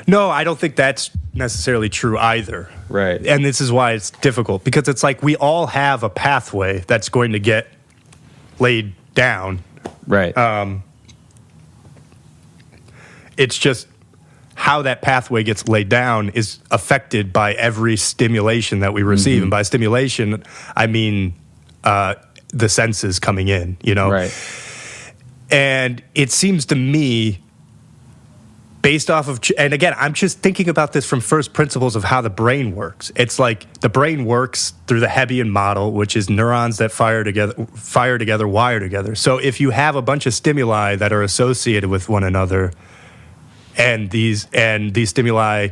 No, I don't think that's necessarily true either. Right. And this is why it's difficult, because it's like we all have a pathway that's going to get laid down. Right. It's just how that pathway gets laid down is affected by every stimulation that we receive. And by stimulation, I mean the senses coming in, you know? Right. And it seems to me, based off of, and again, I'm just thinking about this from first principles of how the brain works. It's like the brain works through the Hebbian model, which is neurons that fire together, wire together. So if you have a bunch of stimuli that are associated with one another, and these stimuli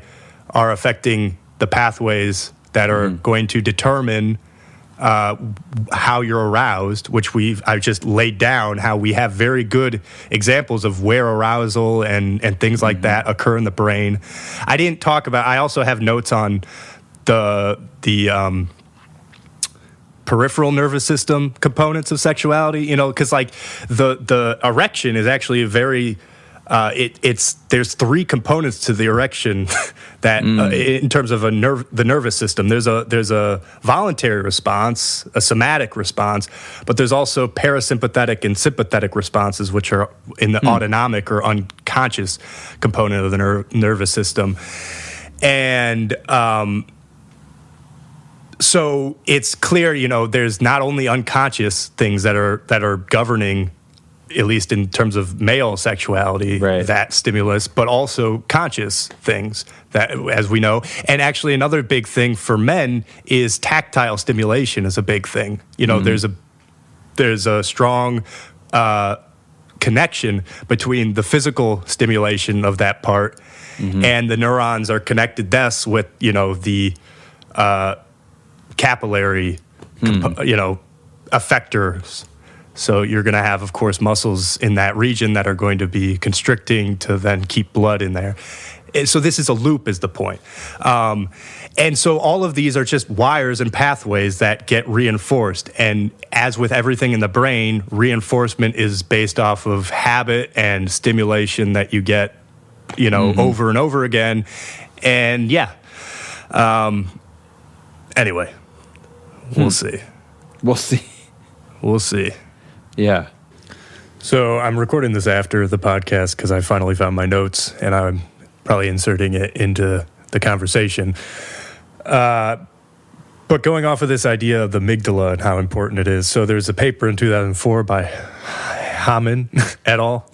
are affecting the pathways that are going to determine how you're aroused, which I've just laid down how we have very good examples of where arousal and things like that occur in the brain. I didn't talk about, I also have notes on the peripheral nervous system components of sexuality, you know, because like the erection is actually a very there's 3 components to the erection that in terms of the nervous system. There's a voluntary response, a somatic response, but there's also parasympathetic and sympathetic responses, which are in the autonomic or unconscious component of the nervous system. And so it's clear, you know, there's not only unconscious things that are governing, at least in terms of male sexuality, that stimulus, but also conscious things that, as we know. And actually another big thing for men is tactile stimulation is a big thing. You know, there's a strong connection between the physical stimulation of that part and the neurons are connected thus with, you know, the capillary, effectors. So you're going to have, of course, muscles in that region that are going to be constricting to then keep blood in there. So this is a loop is the point. And so all of these are just wires and pathways that get reinforced. And as with everything in the brain, reinforcement is based off of habit and stimulation that you get, you know, over and over again. And yeah. Anyway, we'll see. We'll see. We'll see. Yeah. So I'm recording this after the podcast because I finally found my notes and I'm probably inserting it into the conversation. But going off of this idea of the amygdala and how important it is. So there's a paper in 2004 by Hamann et al.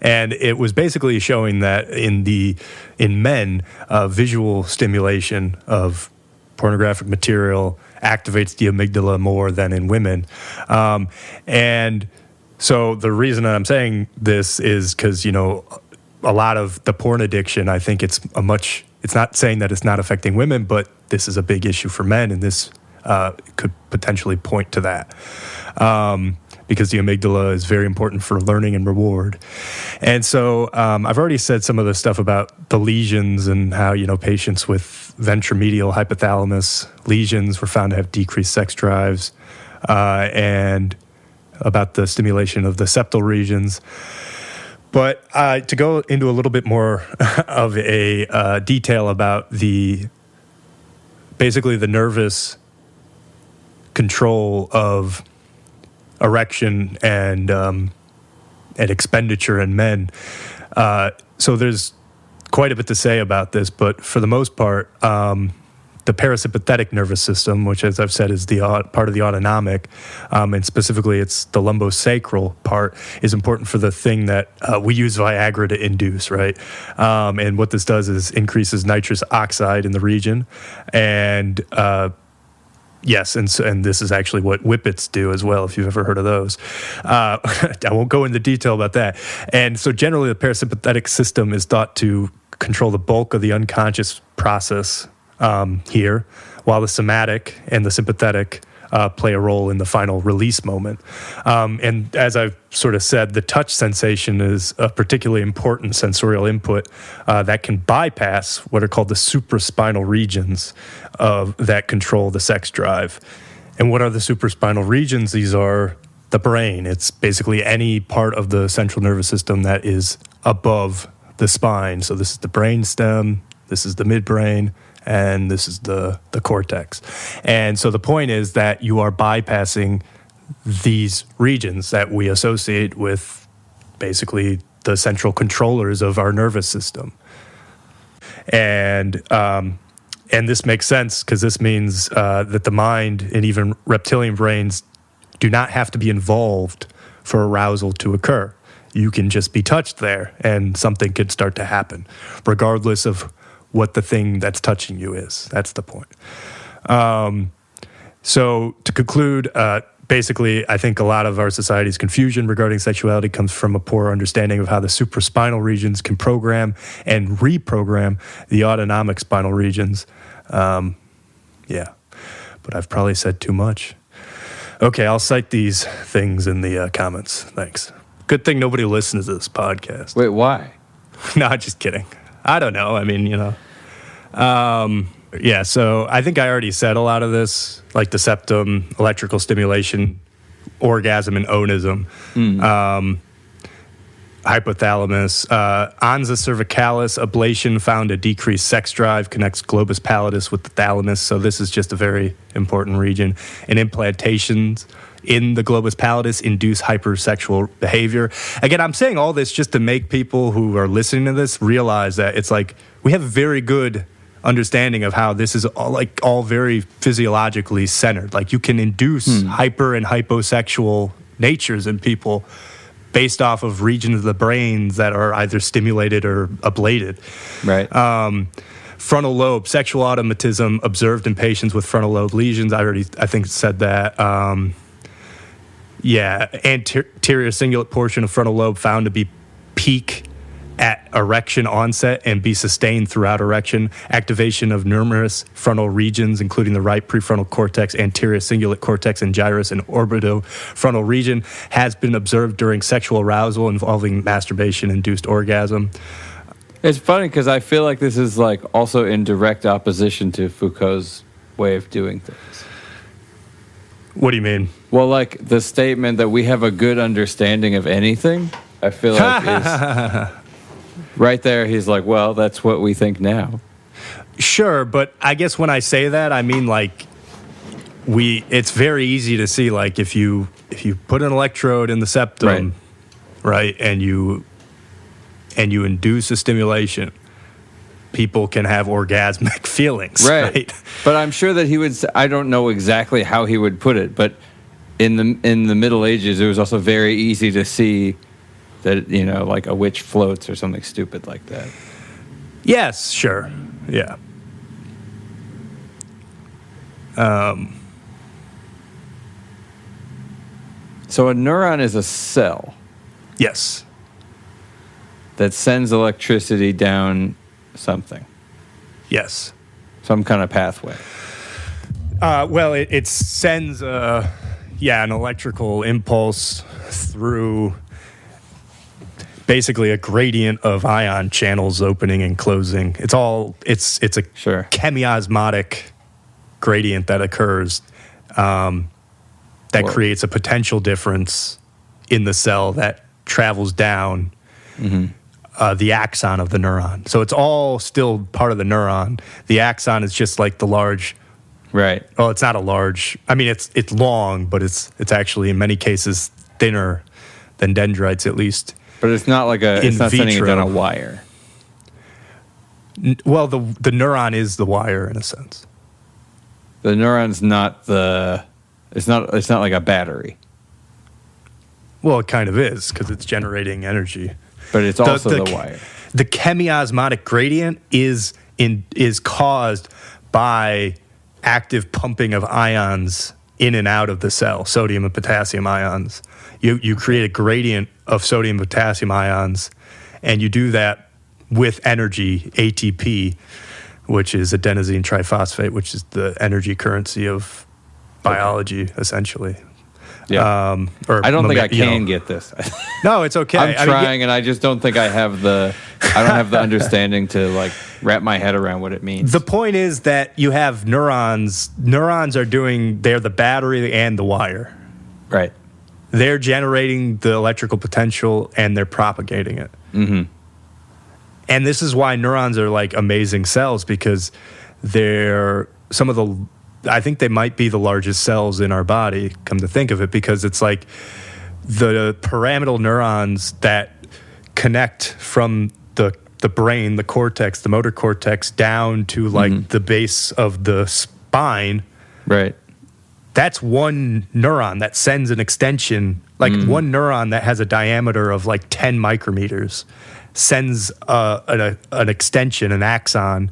And it was basically showing that in men, visual stimulation of pornographic material activates the amygdala more than in women. And so the reason that I'm saying this is because, you know, a lot of the porn addiction, I think it's a much it's not saying that it's not affecting women, but this is a big issue for men, and this could potentially point to that. Because the amygdala is very important for learning and reward. And so I've already said some of the stuff about the lesions and how, patients with ventromedial hypothalamus lesions were found to have decreased sex drives, and about the stimulation of the septal regions. But to go into a little bit more of a detail about basically the nervous control of erection and expenditure in men. So there's quite a bit to say about this, but for the most part, the parasympathetic nervous system, which, as I've said, is the part of the autonomic, and specifically it's the lumbosacral part, is important for the thing that we use Viagra to induce, right? And what this does is increases nitrous oxide in the region, and yes, and this is actually what whippets do as well, if you've ever heard of those. I won't go into detail about that. And so generally the parasympathetic system is thought to control the bulk of the unconscious process here, while the somatic and the sympathetic play a role in the final release moment. And as I've sort of said, the touch sensation is a particularly important sensorial input that can bypass what are called the supraspinal regions that control the sex drive. And what are the supraspinal regions? These are the brain. It's basically any part of the central nervous system that is above the spine. So this is the brain stem, this is the midbrain, and this is the cortex. And so the point is that you are bypassing these regions that we associate with basically the central controllers of our nervous system. And this makes sense because this means that the mind and even reptilian brains do not have to be involved for arousal to occur. You can just be touched there and something could start to happen, regardless of what the thing that's touching you is. That's the point. So to conclude, basically, I think a lot of our society's confusion regarding sexuality comes from a poor understanding of how the supraspinal regions can program and reprogram the autonomic spinal regions. But I've probably said too much. Okay, I'll cite these things in the comments. Thanks. Good thing nobody listens to this podcast. Wait, why? No, just kidding. I don't know. I mean, so I think I already said a lot of this, like the septum, electrical stimulation, orgasm, and onism. Hypothalamus. Ansa cervicalis ablation found a decreased sex drive, connects globus pallidus with the thalamus. So this is just a very important region. And implantations in the globus pallidus induce hypersexual behavior. Again, I'm saying all this just to make people who are listening to this realize that it's like we have a very good understanding of how this is all very physiologically centered. Like you can induce hyper and hyposexual natures in people based off of regions of the brains that are either stimulated or ablated. Right. Frontal lobe, sexual automatism observed in patients with frontal lobe lesions. I think said that. Anterior cingulate portion of frontal lobe found to be peak at erection onset and be sustained throughout erection. Activation of numerous frontal regions, including the right prefrontal cortex, anterior cingulate cortex, and gyrus and orbitofrontal region, has been observed during sexual arousal involving masturbation-induced orgasm. It's funny because I feel like this is like also in direct opposition to Foucault's way of doing things. What do you mean? Well, like the statement that we have a good understanding of anything, I feel like is right there. He's like, well, that's what we think now. Sure, but I guess when I say that, I mean like it's very easy to see like if you put an electrode in the septum, right, and you induce a stimulation, people can have orgasmic feelings, right? But I'm sure that he would. I don't know exactly how he would put it, but in the Middle Ages, it was also very easy to see that like a witch floats or something stupid like that. Yes, sure, yeah. So a neuron is a cell. Yes. That sends electricity down something. Yes. Some kind of pathway. Well, it sends an electrical impulse through basically a gradient of ion channels opening and closing. It's a chemiosmotic gradient that occurs that creates a potential difference in the cell that travels down the axon of the neuron. So it's all still part of the neuron. The axon is just like the large... Right. Well, it's not a large... I mean, it's long, but it's actually, in many cases, thinner than dendrites, at least. But it's not like it's not sending it down a wire. Well, the neuron is the wire, in a sense. The neuron's not the... It's not like a battery. Well, it kind of is, because it's generating energy. But it's also the wire. The chemiosmotic gradient is caused by active pumping of ions in and out of the cell, sodium and potassium ions. You create a gradient of sodium and potassium ions, and you do that with energy, ATP, which is adenosine triphosphate, which is the energy currency of biology, essentially. Yeah. I don't think I can get this. No, it's okay. I'm trying, and I just don't think I don't have the understanding to like wrap my head around what it means. The point is that you have neurons. Neurons they're the battery and the wire. Right. They're generating the electrical potential and they're propagating it. Mm-hmm. And this is why neurons are like amazing cells, because they're I think they might be the largest cells in our body, come to think of it, because it's like the pyramidal neurons that connect from the brain, the cortex, the motor cortex, down to like the base of the spine. Right. That's one neuron that sends an extension, like one neuron that has a diameter of like 10 micrometers sends an extension, an axon,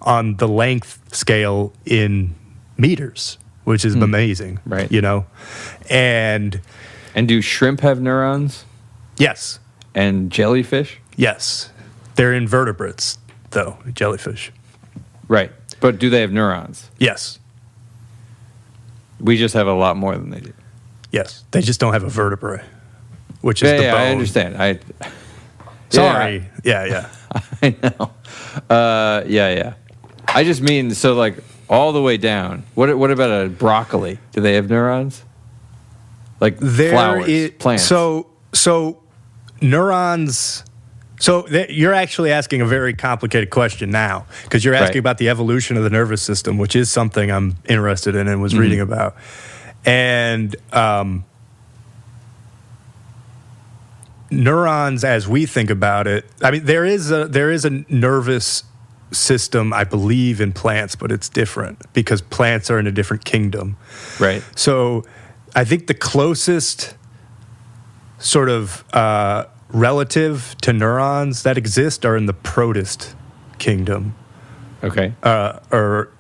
on the length scale in meters, which is amazing, right? You know, and do shrimp have neurons? Yes. And jellyfish? Yes, they're invertebrates, though jellyfish. Right, but do they have neurons? Yes. We just have a lot more than they do. Yes, they just don't have a vertebrae, which is the bone. I understand. Sorry. Yeah. I know. Yeah. I just mean so like. All the way down. What about a broccoli? Do they have neurons? Like flowers, plants. So neurons. So you're actually asking a very complicated question now, because you're asking about the evolution of the nervous system, which is something I'm interested in and was reading about. And neurons, as we think about it, I mean, there is a nervous system, I believe, in plants, but it's different because plants are in a different kingdom. Right. So I think the closest sort of relative to neurons that exist are in the protist kingdom. Okay. Or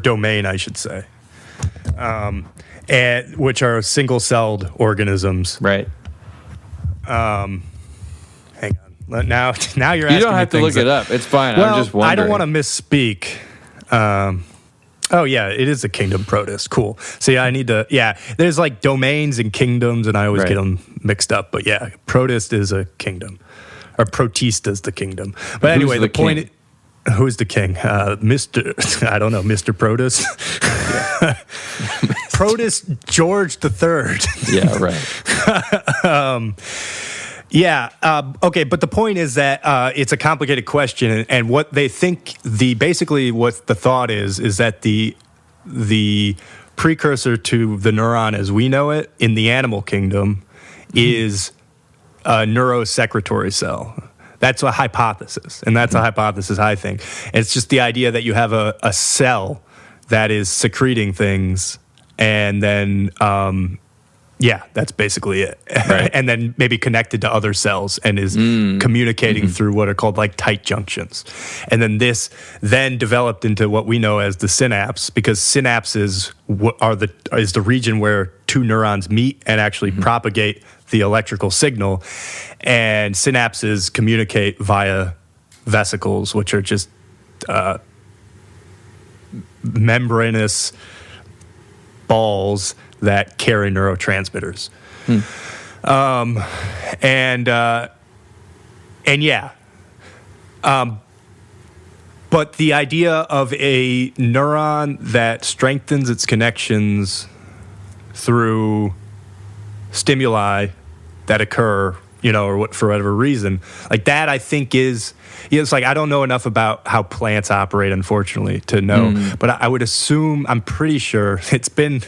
domain, I should say. And which are single-celled organisms. Right. Hang on. Now you're asking. You don't have to look it up. It's fine. Well, I'm just wondering. I don't want to misspeak. Oh yeah, it is a kingdom protist. Cool. See, I need to. Yeah, there's like domains and kingdoms, and I always get them mixed up. But yeah, protist is a kingdom, or protista is the kingdom. But anyway, the point. Who's the king? Mr. I don't know, Mr. Protist. Protist George III. Yeah, right. Okay, but the point is that it's a complicated question, and what they think what the thought is that the precursor to the neuron as we know it in the animal kingdom is a neurosecretory cell. That's a hypothesis, and that's a hypothesis I think. It's just the idea that you have a cell that is secreting things, and then that's basically it. Right. And then maybe connected to other cells and is communicating through what are called like tight junctions. And then this then developed into what we know as the synapse, because synapses is the region where two neurons meet and actually propagate the electrical signal. And synapses communicate via vesicles, which are just membranous balls that carry neurotransmitters. But the idea of a neuron that strengthens its connections through stimuli that occur, or for whatever reason, like that, I think is, it's like, I don't know enough about how plants operate, unfortunately, to know. But I would assume, I'm pretty sure it's been,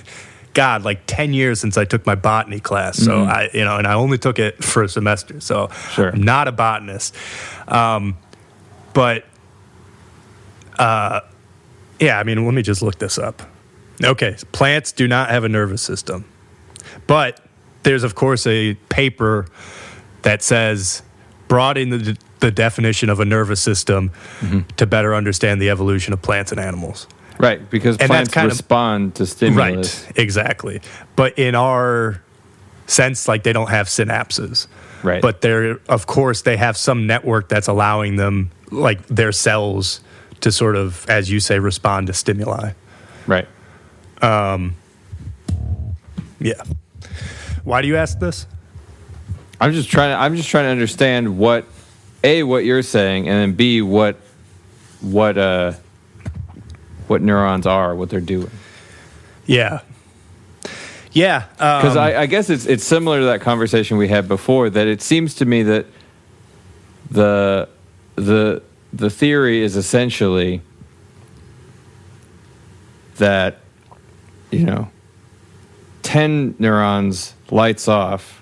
God, like 10 years since I took my botany class. So and I only took it for a semester. So I'm not a botanist. Let me just look this up. Okay, plants do not have a nervous system. But there's, of course, a paper that says broaden the definition of a nervous system to better understand the evolution of plants and animals. Right, because plants respond to stimulus. Right, exactly. But in our sense, like, they don't have synapses. Right. But of course, they have some network that's allowing them, like their cells, to sort of, as you say, respond to stimuli. Right. Yeah. Why do you ask this? I'm just trying to understand what you're saying, and then B, what neurons are, what they're doing. Yeah. Yeah. Because I guess it's similar to that conversation we had before, that it seems to me that the theory is essentially that, 10 neurons lights off,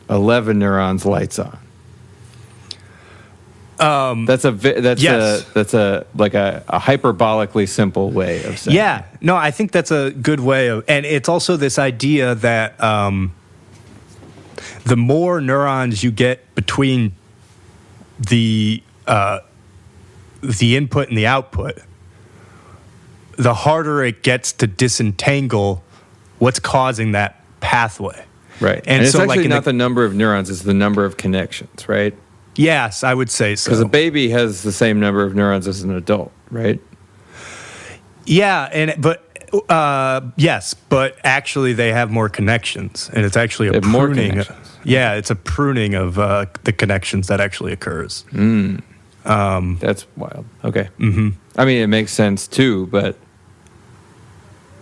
11 neurons lights on. That's a hyperbolically simple way of saying. Yeah, no, I think that's a good way of, and it's also this idea that the more neurons you get between the input and the output, the harder it gets to disentangle what's causing that pathway. Right, and it's actually not the number of neurons; it's the number of connections, right? Yes, I would say so. Because a baby has the same number of neurons as an adult, right? Yeah, but actually they have more connections, and it's actually a pruning. More connections. Yeah, it's a pruning of the connections that actually occurs. That's wild. Okay. Mm-hmm. I mean, it makes sense too, but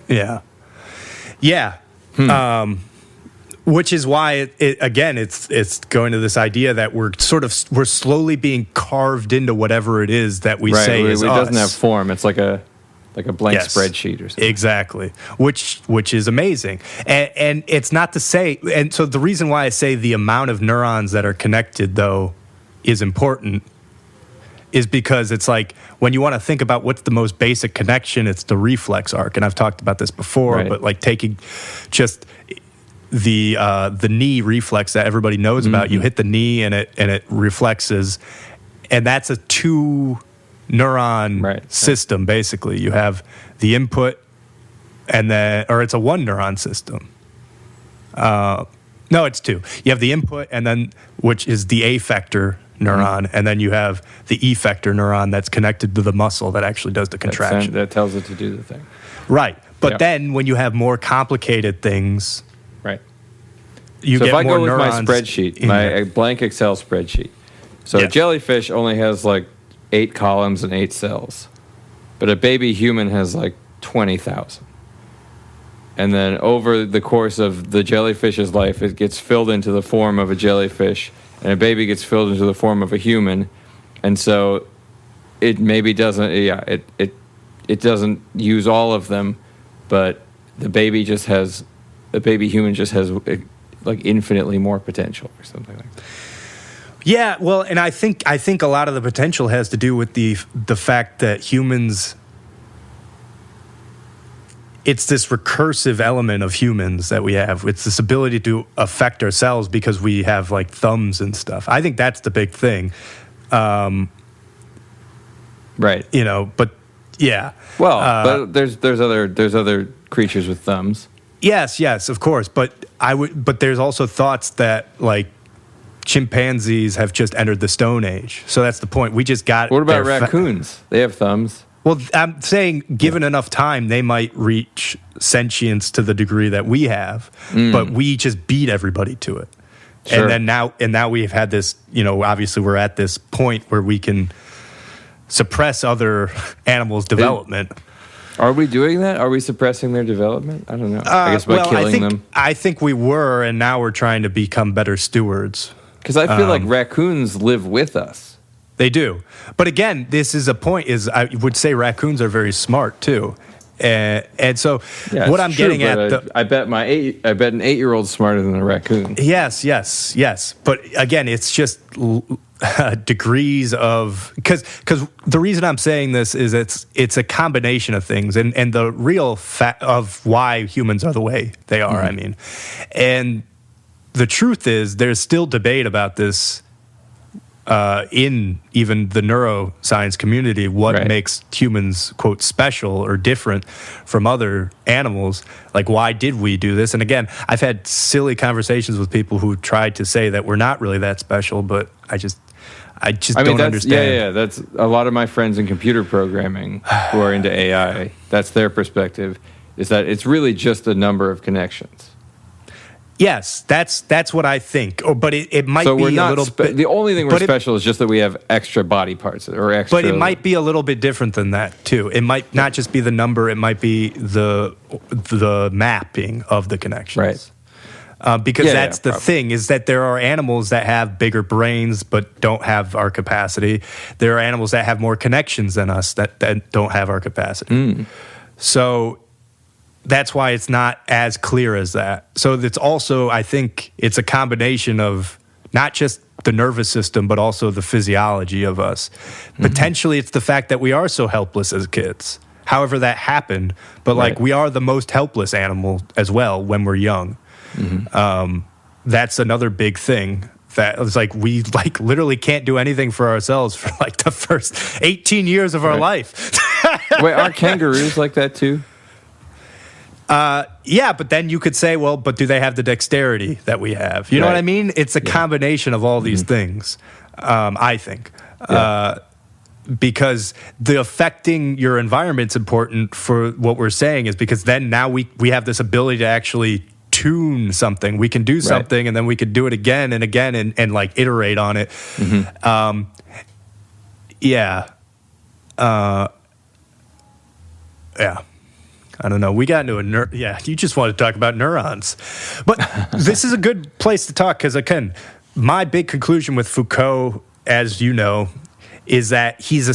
yeah. Which is why it's going to this idea that we're slowly being carved into whatever it is that we say is it us. Doesn't have form. It's like a blank spreadsheet or something. Exactly. Which is amazing. And it's not to say, and so the reason why I say the amount of neurons that are connected though is important is because it's like when you want to think about what's the most basic connection, it's the reflex arc. And I've talked about this before, but like taking just the knee reflex that everybody knows about, you hit the knee and it reflexes, and that's a 2 neuron system. Basically, you have the input, and then, or it's a 1 neuron system. No, it's 2. You have the input, and then which is the affector neuron, and then you have the effector neuron that's connected to the muscle that actually does the contraction. That tells it to do the thing. Right, but then when you have more complicated things. Right. So if I go with my spreadsheet, my blank Excel spreadsheet, so a jellyfish only has like 8 columns and 8 cells, but a baby human has like 20,000. And then over the course of the jellyfish's life, it gets filled into the form of a jellyfish, and a baby gets filled into the form of a human, and so it maybe doesn't. Yeah, it doesn't use all of them, but the baby human just has like infinitely more potential or something like that. Yeah, well, and I think a lot of the potential has to do with the fact that humans, it's this recursive element of humans that we have. It's this ability to affect ourselves because we have like thumbs and stuff. I think that's the big thing. Right. But yeah. Well, but there's other creatures with thumbs. Yes, of course. But there's also thoughts that like chimpanzees have just entered the Stone Age. So that's the point. We just got. What about raccoons? They have thumbs. Well, I'm saying, given enough time, they might reach sentience to the degree that we have, but we just beat everybody to it. Sure. And now we've had this, obviously we're at this point where we can suppress other animals' development. Are we doing that? Are we suppressing their development? I don't know. I guess by killing them. I think we were, and now we're trying to become better stewards. Because I feel like raccoons live with us. They do. But again, this is a point, I would say raccoons are very smart too. And so what I'm getting at... I bet an 8-year-old's smarter than a raccoon. Yes. But again, it's just degrees of... Because the reason I'm saying this is it's a combination of things. And the real fact of why humans are the way they are, I mean. And the truth is there's still debate about this in even the neuroscience community, what makes humans, quote, special or different from other animals. Like, why did we do this? And again, I've had silly conversations with people who tried to say that we're not really that special, but I just don't understand. Yeah, that's a lot of my friends in computer programming who are into AI. That's their perspective, is that it's really just a number of connections. Yes, that's what I think. But it might be a little bit... The only thing we're special is just that we have extra body parts or extra... But it might be a little bit different than that, too. It might not just be the number, it might be the mapping of the connections. Right. Because that's the thing, is that there are animals that have bigger brains but don't have our capacity. There are animals that have more connections than us that don't have our capacity. So... that's why it's not as clear as that. So it's also, I think, it's a combination of not just the nervous system, but also the physiology of us. Potentially, it's the fact that we are so helpless as kids. However that happened, but like we are the most helpless animal as well when we're young. That's another big thing. That it's like we literally can't do anything for ourselves for like the first 18 years of our life. Wait, aren't kangaroos like that too? Yeah, but then you could say, well, but do they have the dexterity that we have? You know what I mean? It's a combination of all these things, I think. Because the affecting your environment's important for what we're saying is because then now we have this ability to actually tune something. We can do something and then we could do it again and again and like iterate on it. Yeah. I don't know. We got into you just want to talk about neurons. But this is a good place to talk because, again, my big conclusion with Foucault, as you know, is that he's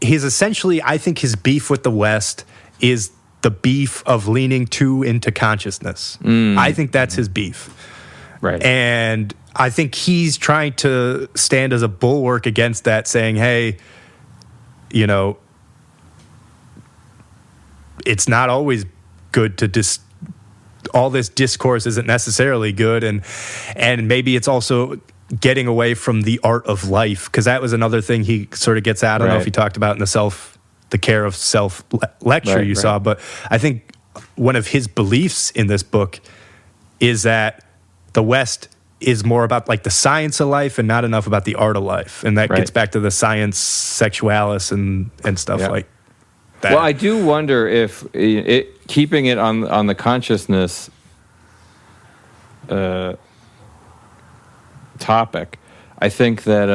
essentially, I think his beef with the West is the beef of leaning too into consciousness. I think that's his beef. Right. And I think he's trying to stand as a bulwark against that, saying, hey, it's not always good to all this discourse isn't necessarily good, and maybe it's also getting away from the art of life, because that was another thing he sort of gets at. I don't know if he talked about in the care of self lecture you saw, but I think one of his beliefs in this book is that the West is more about like the science of life and not enough about the art of life, and that gets back to the science sexualis and stuff like that. Well, I do wonder if keeping it on the consciousness topic, I think that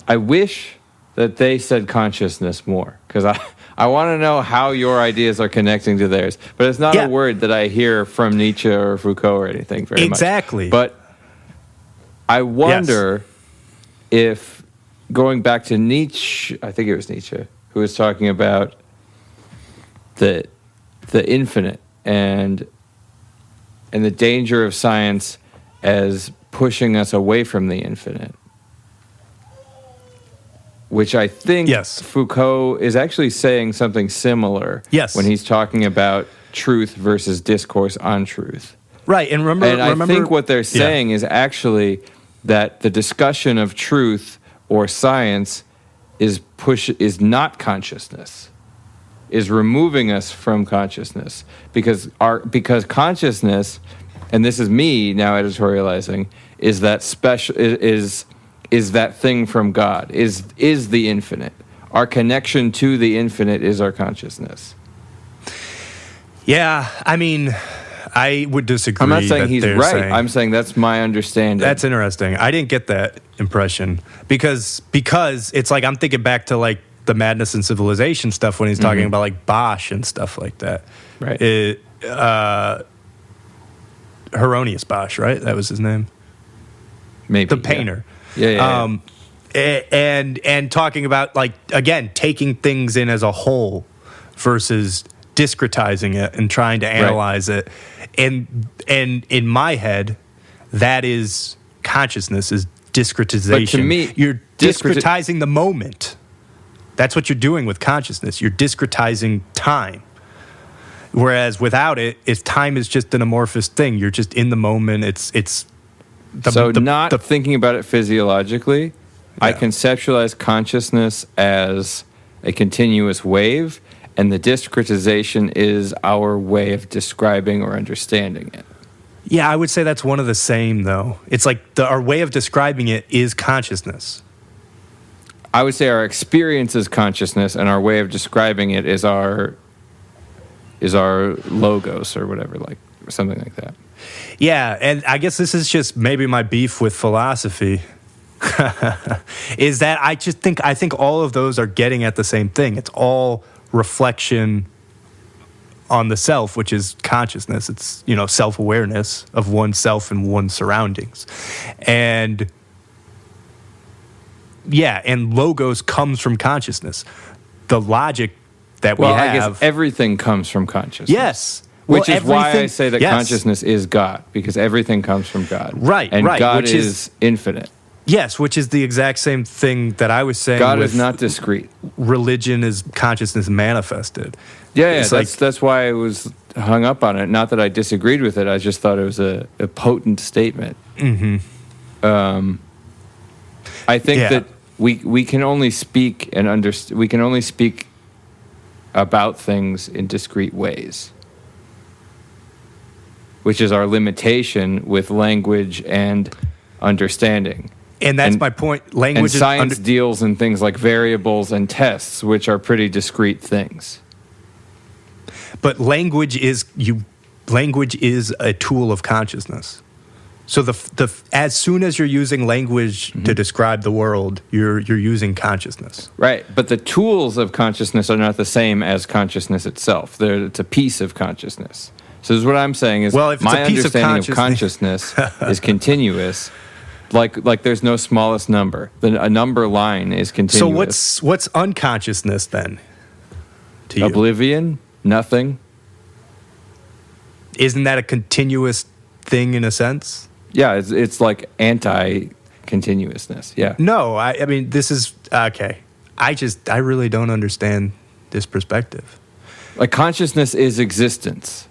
I wish that they said consciousness more, because I want to know how your ideas are connecting to theirs. But it's not a word that I hear from Nietzsche or Foucault or anything very much. Exactly. But I wonder if, going back to Nietzsche, I think it was Nietzsche, who was talking about the infinite and the danger of science as pushing us away from the infinite, which I think Foucault is actually saying something similar when he's talking about truth versus discourse on truth. Right, and remember, I think what they're saying is actually that the discussion of truth or science is not consciousness. is removing us from consciousness because consciousness, and this is me now editorializing, is that special is that thing from God, is the infinite. Our connection to the infinite is our consciousness. Yeah, I mean, I would disagree. I'm not saying he's right. I'm saying that's my understanding. That's interesting. I didn't get that impression because it's like I'm thinking back to like the Madness and Civilization stuff when he's talking about like Bosch and stuff like that. Right. Hieronymus Bosch, right? That was his name. Maybe the painter. Yeah. And talking about like again taking things in as a whole versus discretizing it and trying to analyze it. And in my head, that is consciousness is discretization. But to me, you're discretizing the moment. That's what you're doing with consciousness. You're discretizing time. Whereas without it, time is just an amorphous thing. You're just in the moment. Not thinking about it physiologically. Yeah. I conceptualize consciousness as a continuous wave, and the discretization is our way of describing or understanding it. Yeah, I would say that's one of the same, though. It's like our way of describing it is consciousness. I would say our experience is consciousness, and our way of describing it is our logos or whatever, like or something like that. Yeah, and I guess this is just maybe my beef with philosophy. Is that I think all of those are getting at the same thing. It's all reflection on the self, which is consciousness. It's, self-awareness of oneself and one's surroundings. And and logos comes from consciousness. The logic that we have. I guess everything comes from consciousness. Yes. Which is why I say that consciousness is God, because everything comes from God. Right, and right. God is infinite. Yes, which is the exact same thing that I was saying. God is not discrete. Religion is consciousness manifested. Yeah, that's why I was hung up on it. Not that I disagreed with it. I just thought it was a potent statement. Mm-hmm. I think that we can only speak and we can only speak about things in discrete ways, which is our limitation with language and understanding. And that's my point. Language and science deals in things like variables and tests, which are pretty discrete things. But language is a tool of consciousness. So as soon as you're using language to describe the world, you're using consciousness. Right, but the tools of consciousness are not the same as consciousness itself. It's a piece of consciousness. So this is what I'm saying is my understanding of consciousness is continuous. Like there's no smallest number. A number line is continuous. So what's unconsciousness then to you? Oblivion? Nothing. Isn't that a continuous thing in a sense? Yeah, it's like anti-continuousness. Yeah. No, I mean this is okay. I really don't understand this perspective. Like consciousness is existence.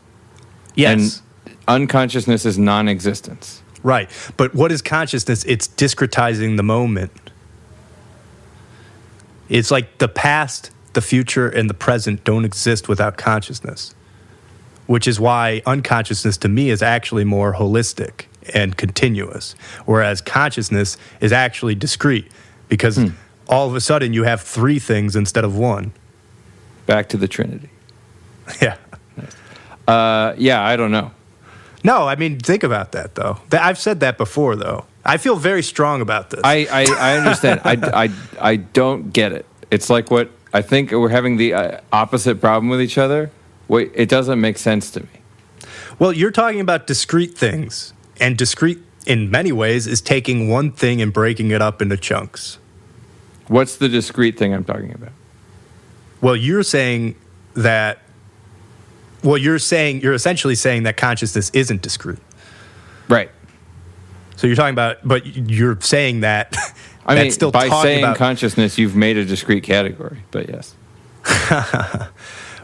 Yes. And unconsciousness is non-existence. Right. But what is consciousness? It's discretizing the moment. It's like the past, the future, and the present don't exist without consciousness, which is why unconsciousness to me is actually more holistic and continuous, whereas consciousness is actually discrete because all of a sudden you have three things instead of one. Back to the Trinity. Yeah. I don't know. No, I mean, think about that, though. I've said that before, though. I feel very strong about this. I understand. I don't get it. It's like what I think we're having the opposite problem with each other. Wait, it doesn't make sense to me. Well, you're talking about discrete things, and discrete, in many ways, is taking one thing and breaking it up into chunks. What's the discrete thing I'm talking about? Well, you're essentially saying that consciousness isn't discrete. Right. So you're talking about, but you're saying that. I mean, still by saying about consciousness, you've made a discrete category, but yes.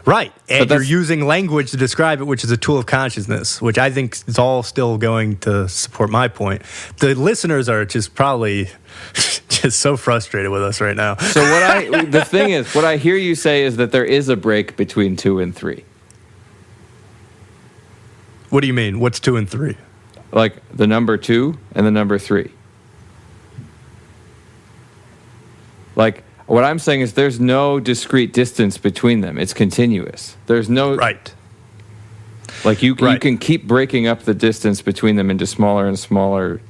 Right. And you're using language to describe it, which is a tool of consciousness, which I think is all still going to support my point. The listeners are just probably just so frustrated with us right now. So the thing is, what I hear you say is that there is a break between 2 and 3. What do you mean? What's 2 and 3? Like the number 2 and the number 3. Like, what I'm saying is there's no discrete distance between them. It's continuous. There's no... Right. Like, you can keep breaking up the distance between them into smaller and smaller...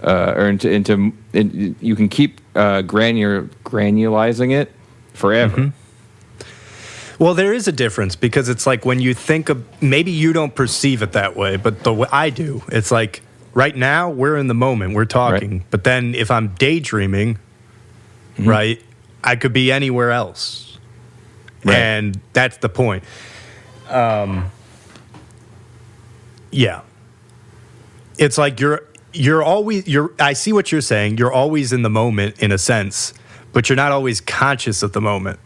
or you can keep granulizing it forever. Mm-hmm. Well, there is a difference because it's like when you think of... Maybe you don't perceive it that way, but the way I do. It's like, right now, we're in the moment. We're talking. Right. But then if I'm daydreaming, mm-hmm. right... I could be anywhere else. Right. And that's the point. Yeah. It's like you're always I see what you're saying. You're always in the moment in a sense, but you're not always conscious of the moment.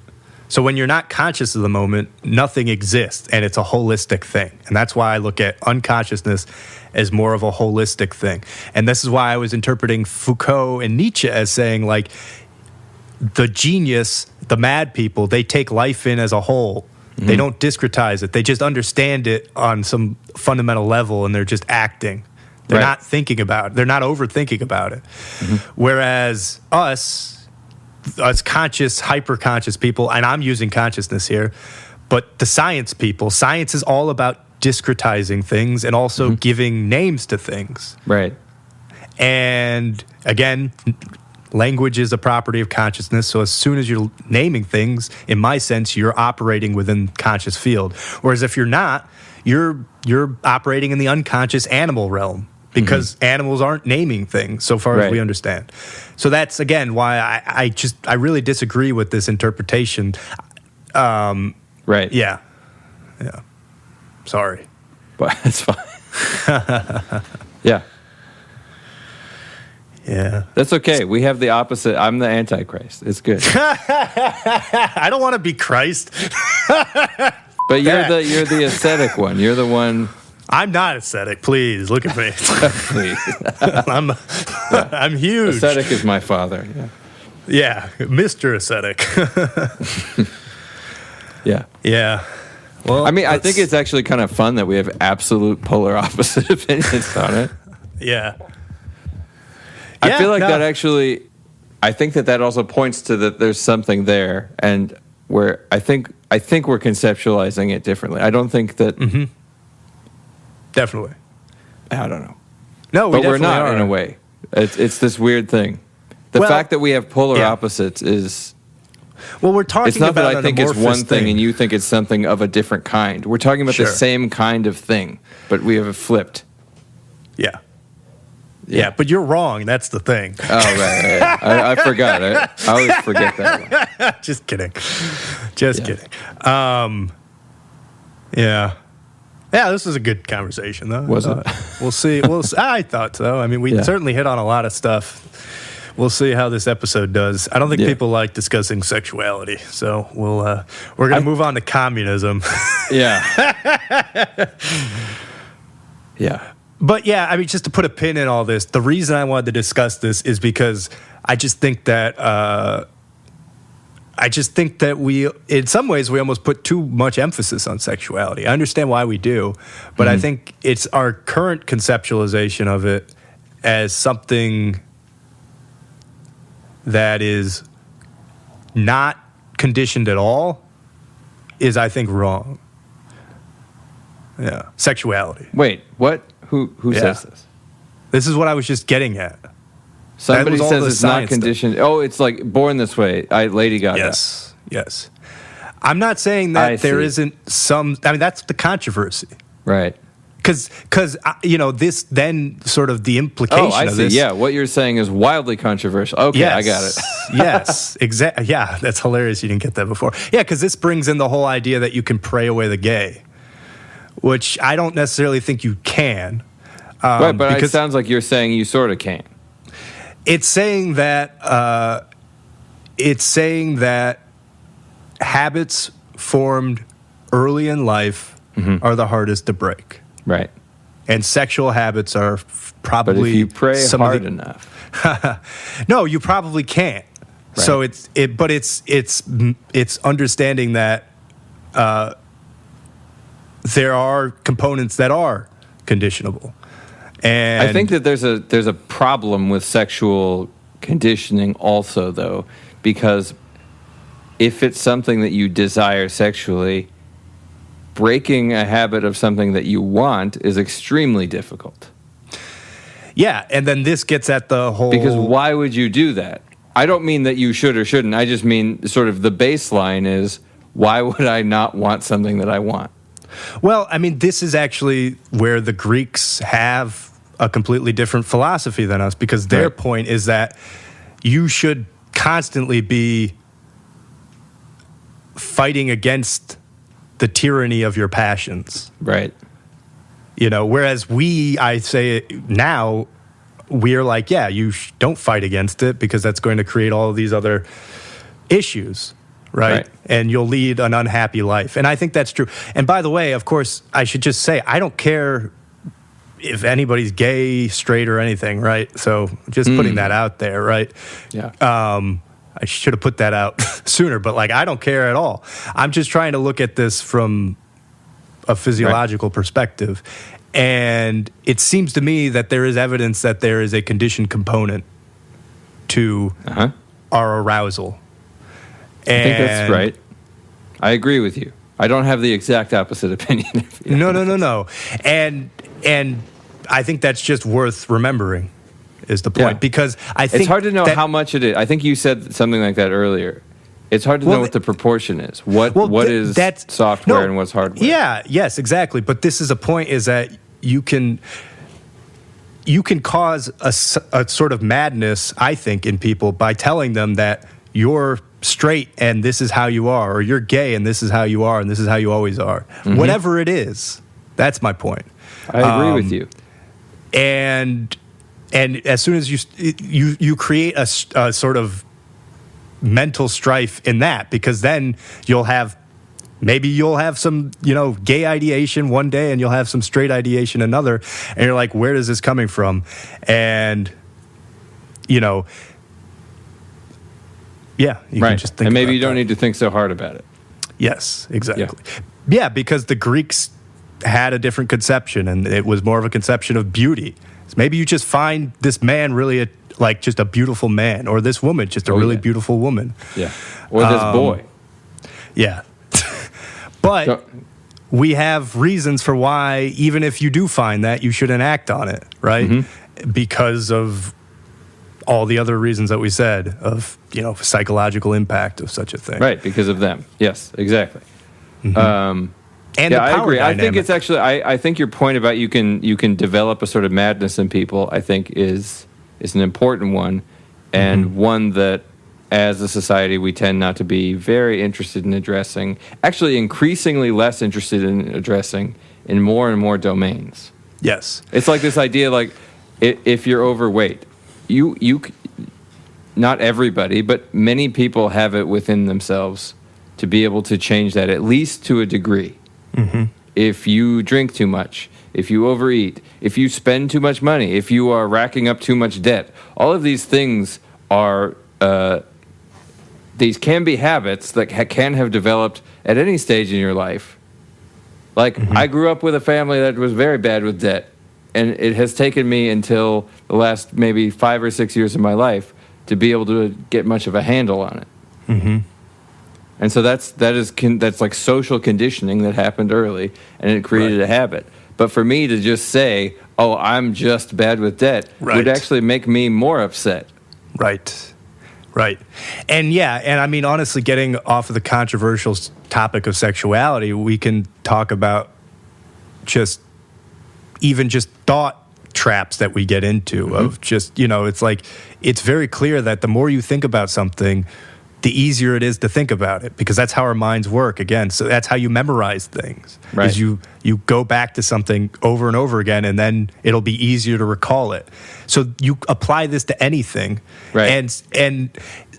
So when you're not conscious of the moment, nothing exists, and it's a holistic thing. And that's why I look at unconsciousness as more of a holistic thing. And this is why I was interpreting Foucault and Nietzsche as saying, like, the genius, the mad people, they take life in as a whole. Mm-hmm. They don't discretize it. They just understand it on some fundamental level, and they're just acting. They're not thinking about it. They're not overthinking about it. Mm-hmm. Whereas us conscious, hyper-conscious people, and I'm using consciousness here, but the science people, science is all about discretizing things and also mm-hmm. giving names to things. Right. And again... Language is a property of consciousness, so as soon as you're naming things, in my sense, you're operating within conscious field. Whereas if you're not, you're operating in the unconscious animal realm because mm-hmm. animals aren't naming things so far as we understand. So that's, again, why I really disagree with this interpretation. Right. Yeah. Sorry. But it's fine. Yeah. Yeah. That's okay. We have the opposite. I'm the Antichrist. It's good. I don't want to be Christ. But you're the ascetic one. You're the one. I'm not ascetic. Please, look at me. Please. I'm huge. Ascetic is my father. Yeah, Mr. Ascetic. Yeah. Yeah. Well, I mean, I think it's actually kind of fun that we have absolute polar opposite opinions on it. Yeah. I feel like that actually, I think that also points to that there's something there, and where I think we're conceptualizing it differently. I don't think that. Mm-hmm. Definitely. I don't know. No, but we're not in a way. It's this weird thing. The fact that we have polar opposites is. Well, we're talking. It's not about that I think it's one thing and you think it's something of a different kind. We're talking about the same kind of thing, but we have it flipped. Yeah. Yeah, but you're wrong. That's the thing. Oh, right. I forgot. I always forget that one. Just kidding. Kidding. Yeah. Yeah, this was a good conversation, though. Was it? We'll see. I thought so. I mean, we certainly hit on a lot of stuff. We'll see how this episode does. I don't think people like discussing sexuality, so we're going to move on to communism. Yeah. Yeah. But yeah, I mean, just to put a pin in all this, the reason I wanted to discuss this is because I just think that we, in some ways, we almost put too much emphasis on sexuality. I understand why we do, but I think it's our current conceptualization of it as something that is not conditioned at all is, I think, wrong. Yeah, sexuality. Wait, what? Who says this? This is what I was just getting at. Somebody says it's not conditioned. Oh, it's like Born This Way. Lady Gaga. Yes. I'm not saying that there isn't some... I mean, that's the controversy. Right. Because this then sort of the implication of this... Yeah, what you're saying is wildly controversial. Okay, yes, I got it. Yes, exactly. Yeah, that's hilarious you didn't get that before. Yeah, because this brings in the whole idea that you can pray away the gay, which I don't necessarily think you can. Right, but it sounds like you're saying you sort of can. It's saying that habits formed early in life are the hardest to break. Right. And sexual habits are probably... But if you pray hard enough... No, you probably can't. Right. So it's understanding that there are components that are conditionable. And I think that there's a problem with sexual conditioning also, though, because if it's something that you desire sexually, breaking a habit of something that you want is extremely difficult. Yeah, and then this gets at the whole... Because why would you do that? I don't mean that you should or shouldn't. I just mean sort of the baseline is, why would I not want something that I want? Well, I mean, this is actually where the Greeks have a completely different philosophy than us, because their point is that you should constantly be fighting against the tyranny of your passions. Right. You know, whereas I say now, we're like, yeah, you don't fight against it because that's going to create all of these other issues, right? And you'll lead an unhappy life. And I think that's true. And by the way, of course, I should just say, I don't care if anybody's gay, straight, or anything, right? So just putting that out there, right? Yeah. I should have put that out sooner, but like, I don't care at all. I'm just trying to look at this from a physiological perspective. And it seems to me that there is evidence that there is a conditioned component to our arousal. And I think that's right. I agree with you. I don't have the exact opposite opinion. No. And I think that's just worth remembering, is the point. Because I think it's hard to know how much it is. I think you said something like that earlier. It's hard to know what the proportion is. What is software and what's hardware? Yeah, yes, exactly. But this is a point, is that you can cause a sort of madness, I think, in people by telling them that you're straight and this is how you are, or you're gay and this is how you are and this is how you always are. Whatever it is, that's my point. I agree with you. And as soon as you create a sort of mental strife in that, because then you'll have some, gay ideation one day and you'll have some straight ideation another, and you're like, where is this coming from? And can just think, and maybe about you don't that. need to think so hard about it. Yes, exactly. Yeah, because the Greeks had a different conception, and it was more of a conception of beauty. So maybe you just find this man really just a beautiful man, or this woman just a really beautiful woman. Yeah. Or this boy. Yeah. But we have reasons for why, even if you do find that, you shouldn't act on it, right? Because of all the other reasons that we said, of psychological impact of such a thing. Right, because of them. Yes, exactly. And the power I agree. dynamic. I think it's actually. I think your point about you can develop a sort of madness in people, I think is an important one, and one that, as a society, we tend not to be very interested in addressing. Actually, increasingly less interested in addressing in more and more domains. Yes, it's like this idea, like if you're overweight, you not everybody, but many people have it within themselves to be able to change that, at least to a degree. If you drink too much, if you overeat, if you spend too much money, if you are racking up too much debt, all of these things are these can be habits that can have developed at any stage in your life. Like, I grew up with a family that was very bad with debt, and it has taken me until the last maybe 5 or 6 years of my life to be able to get much of a handle on it. And so that's like social conditioning that happened early, and it created a habit. But for me to just say, "Oh, I'm just bad with debt," would actually make me more upset. Right. And I mean, honestly, getting off of the controversial topic of sexuality, we can talk about just thought traps that we get into of just, it's like, it's very clear that the more you think about something, the easier it is to think about it, because that's how our minds work. Again, so that's how you memorize things. Right. Is you go back to something over and over again, and then it'll be easier to recall it. So you apply this to anything. Right. And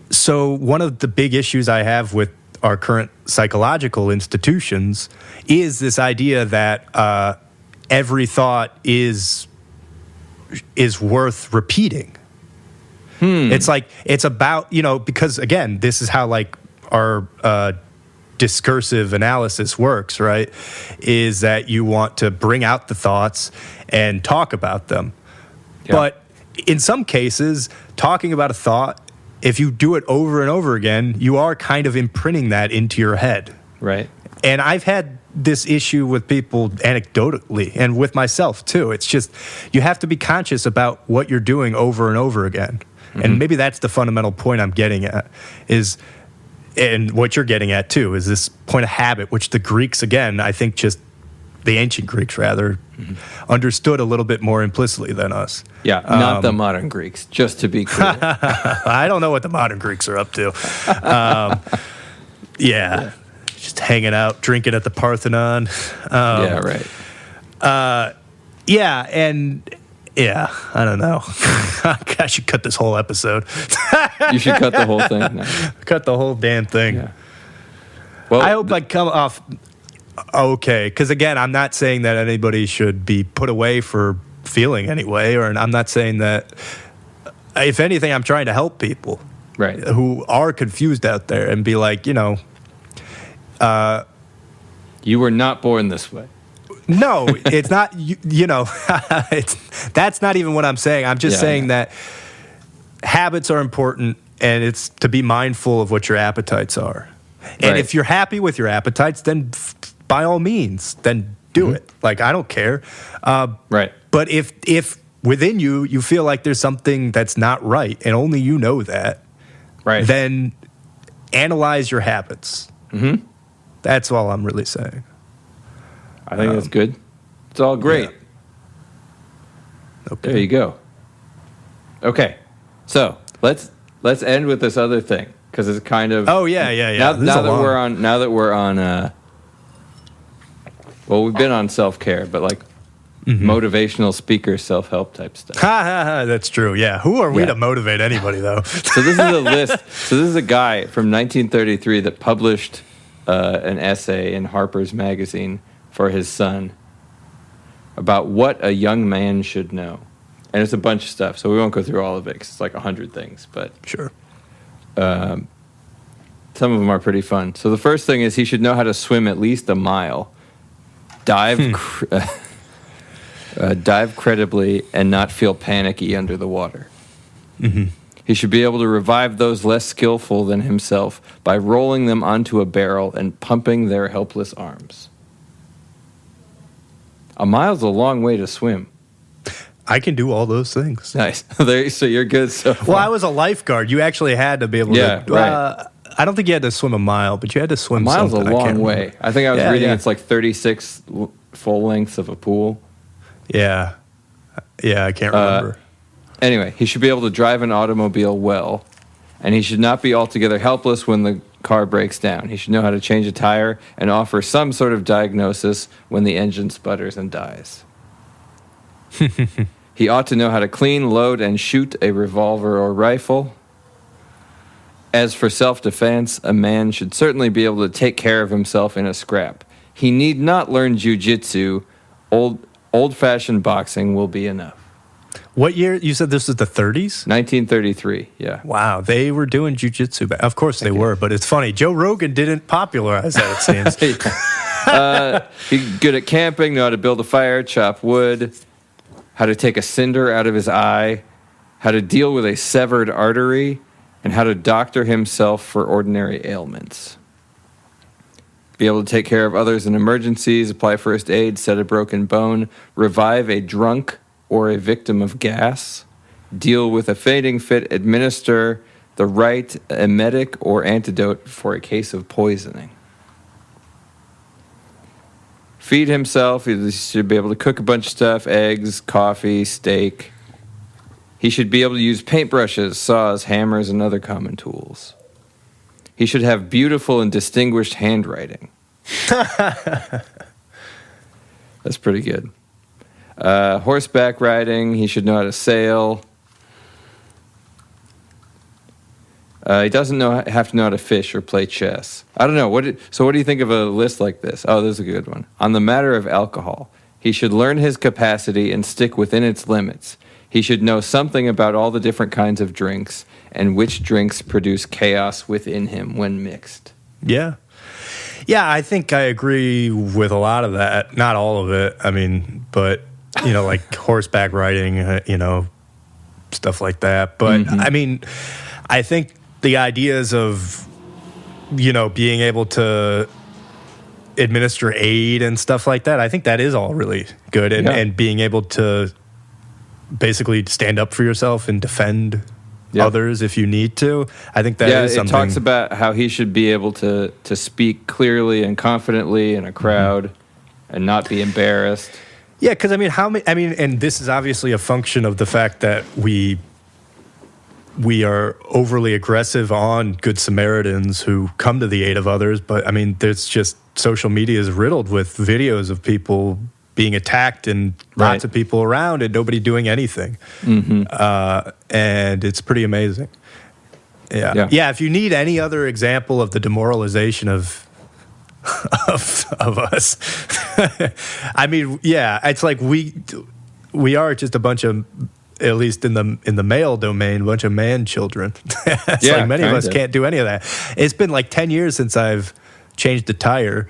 so one of the big issues I have with our current psychological institutions is this idea that every thought is worth repeating. It's like, it's about, because again, this is how like our discursive analysis works, right? Is that you want to bring out the thoughts and talk about them. Yeah. But in some cases, talking about a thought, if you do it over and over again, you are kind of imprinting that into your head. Right. And I've had this issue with people anecdotally and with myself too. It's just, you have to be conscious about what you're doing over and over again. Mm-hmm. And maybe that's the fundamental point I'm getting at is, and what you're getting at too, is this point of habit, which the Greeks, again, I think just the ancient Greeks rather, understood a little bit more implicitly than us. Yeah, not the modern Greeks, just to be clear. I don't know what the modern Greeks are up to. Just hanging out, drinking at the Parthenon. Yeah, right. I don't know. I should cut this whole episode. You should cut the whole thing. No. Cut the whole damn thing. Yeah. Well, I hope I come off okay, because again, I'm not saying that anybody should be put away for feeling anyway, or I'm not saying that. If anything, I'm trying to help people, right, who are confused out there, and be like, you were not born this way. No, it's not. That's not even what I'm saying. I'm just saying that habits are important, and it's to be mindful of what your appetites are. And if you're happy with your appetites, then by all means, then do it. Like, I don't care. Right. But if within you feel like there's something that's not right, and only you know that, right, then analyze your habits. Mm-hmm. That's all I'm really saying. I think that's good. It's all great. Yeah. Okay. There you go. Okay, so let's end with this other thing, because it's kind of Now that we're on we've been on self-care, but like motivational speaker self-help type stuff. That's true. Yeah, who are we to motivate anybody though? So this is a list. So this is a guy from 1933 that published an essay in Harper's Magazine for his son about what a young man should know. And it's a bunch of stuff, so we won't go through all of it because it's like 100 things. But sure. Some of them are pretty fun. So the first thing is he should know how to swim at least a mile, dive credibly, and not feel panicky under the water. Mm-hmm. He should be able to revive those less skillful than himself by rolling them onto a barrel and pumping their helpless arms. A mile's a long way to swim. I can do all those things. Nice. So you're good so far. Well, I was a lifeguard. You actually had to be able to. Right. I don't think you had to swim a mile, but you had to swim something. A mile's a long way. I think I was reading it's like 36 full lengths of a pool. Yeah. Yeah, I can't remember. Anyway, he should be able to drive an automobile well, and he should not be altogether helpless when the car breaks down. He should know how to change a tire and offer some sort of diagnosis when the engine sputters and dies. He ought to know how to clean, load, and shoot a revolver or rifle. As for self-defense, a man should certainly be able to take care of himself in a scrap. He need not learn jiu-jitsu. Old-fashioned boxing will be enough. What year? You said this was the 30s? 1933, yeah. Wow, they were doing jiu-jitsu. Of course they were, but it's funny. Joe Rogan didn't popularize that, it seems. He's good at camping, know how to build a fire, chop wood, how to take a cinder out of his eye, how to deal with a severed artery, and how to doctor himself for ordinary ailments. Be able to take care of others in emergencies, apply first aid, set a broken bone, revive a drunk or a victim of gas, deal with a fainting fit, administer the right emetic or antidote for a case of poisoning. Feed himself. He should be able to cook a bunch of stuff, eggs, coffee, steak. He should be able to use paintbrushes, saws, hammers, and other common tools. He should have beautiful and distinguished handwriting. That's pretty good. Horseback riding. He should know how to sail. He doesn't have to know how to fish or play chess. I don't know. What do you think of a list like this? Oh, this is a good one. On the matter of alcohol, he should learn his capacity and stick within its limits. He should know something about all the different kinds of drinks and which drinks produce chaos within him when mixed. Yeah. Yeah, I think I agree with a lot of that. Not all of it. I mean, but, like horseback riding, stuff like that. But, I mean, I think the ideas of, being able to administer aid and stuff like that, I think that is all really good. And being able to basically stand up for yourself and defend others if you need to. I think that is something. It talks about how he should be able to speak clearly and confidently in a crowd and not be embarrassed. Yeah, because and this is obviously a function of the fact that we are overly aggressive on Good Samaritans who come to the aid of others. But I mean, there's just social media is riddled with videos of people being attacked and lots of people around and nobody doing anything. And it's pretty amazing. Yeah. If you need any other example of the demoralization of us, I mean, it's like we are just a bunch of, at least in the male domain, a bunch of man children. It's like many of us can't do any of that. It's been like 10 years since I've changed a tire.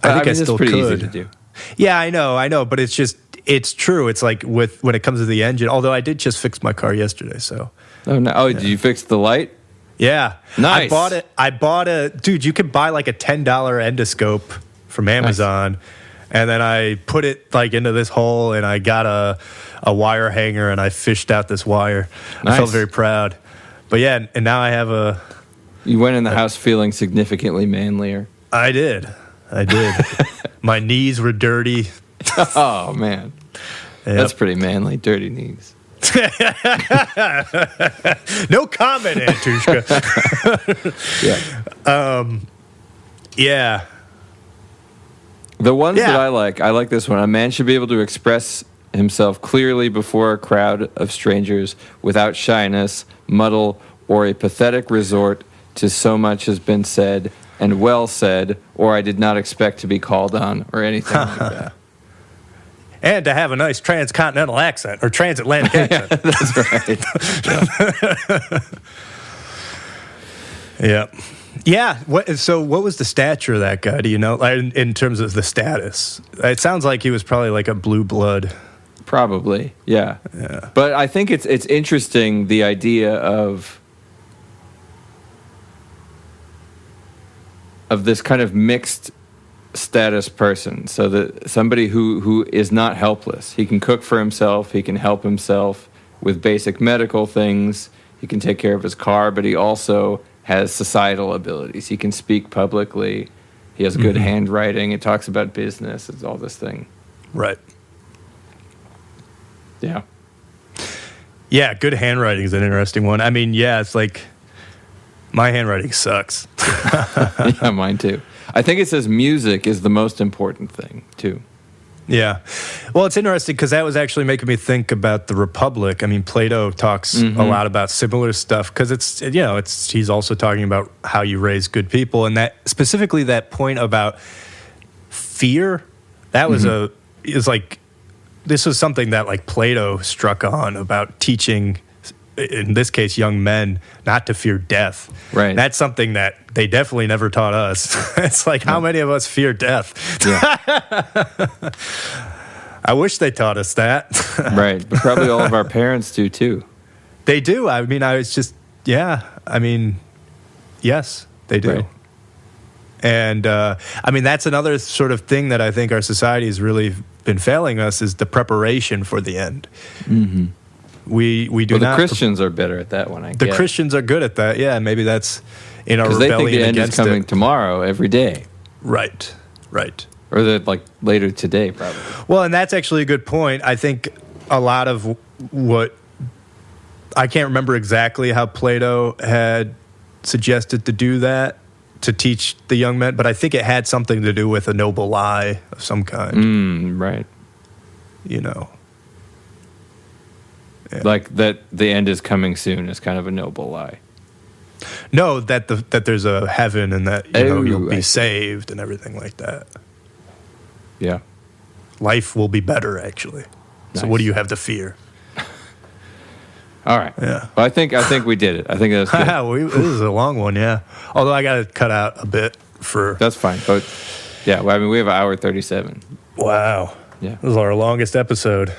I think I still it's pretty could. easy to do. Yeah, I know, but it's true. It's like when it comes to the engine, although I did just fix my car yesterday, so. Oh, no. Did you fix the light? Yeah. Nice. I bought dude, you could buy like a $10 endoscope from Amazon, and then I put it like into this hole, and I got a wire hanger, and I fished out this wire. Nice. I felt very proud. But yeah, and now I have You went in the house feeling significantly manlier. I did. My knees were dirty. Oh, man. Yep. That's pretty manly, dirty knees. No comment, Antushka. Yeah. The ones that I like this one. A man should be able to express himself clearly before a crowd of strangers without shyness, muddle, or a pathetic resort to so much has been said and well said, or I did not expect to be called on, or anything like that. And to have a nice transcontinental accent, or transatlantic accent. That's right. Yeah. So what was the stature of that guy? Do you know, in terms of the status? It sounds like he was probably like a blue blood. Probably, yeah. But I think it's interesting, the idea of this kind of mixed status person. So that somebody who is not helpless. He can cook for himself. He can help himself with basic medical things. He can take care of his car, but he also has societal abilities. He can speak publicly. He has good handwriting. It talks about business. It's all this thing. Right. Yeah. Yeah, good handwriting is an interesting one. I mean, it's like my handwriting sucks. Yeah, mine too. I think it says music is the most important thing, too. Yeah. Well, it's interesting because that was actually making me think about the Republic. I mean, Plato talks a lot about similar stuff because he's also talking about how you raise good people, and that specifically that point about fear. That was this was something that like Plato struck on about teaching, in this case, young men not to fear death. Right. That's something that they definitely never taught us. It's like, how many of us fear death? Yeah. I wish they taught us that. Right. But probably all of our parents do, too. They do. I mean, yes, they do. Right. And, that's another sort of thing that I think our society has really been failing us is the preparation for the end. Mm-hmm. We do not. The Christians are better at that one, I guess. The Christians are good at that, yeah. Maybe that's in our rebellion against it. Because they think the end is coming tomorrow, every day. Right. Or later today, probably. Well, and that's actually a good point. I think a lot of what... I can't remember exactly how Plato had suggested to do that, to teach the young men, but I think it had something to do with a noble lie of some kind. Right. Yeah. Like that the end is coming soon is kind of a noble lie. No, that there's a heaven and that you'll be saved and everything like that. Yeah. Life will be better, actually. So what do you have to fear? All right. Yeah. Well, I think we did it. I think that was good. This is a long one, yeah. Although I got to cut out a bit for... That's fine. But yeah, well, I mean, we have an hour 37. Wow. Yeah. This is our longest episode.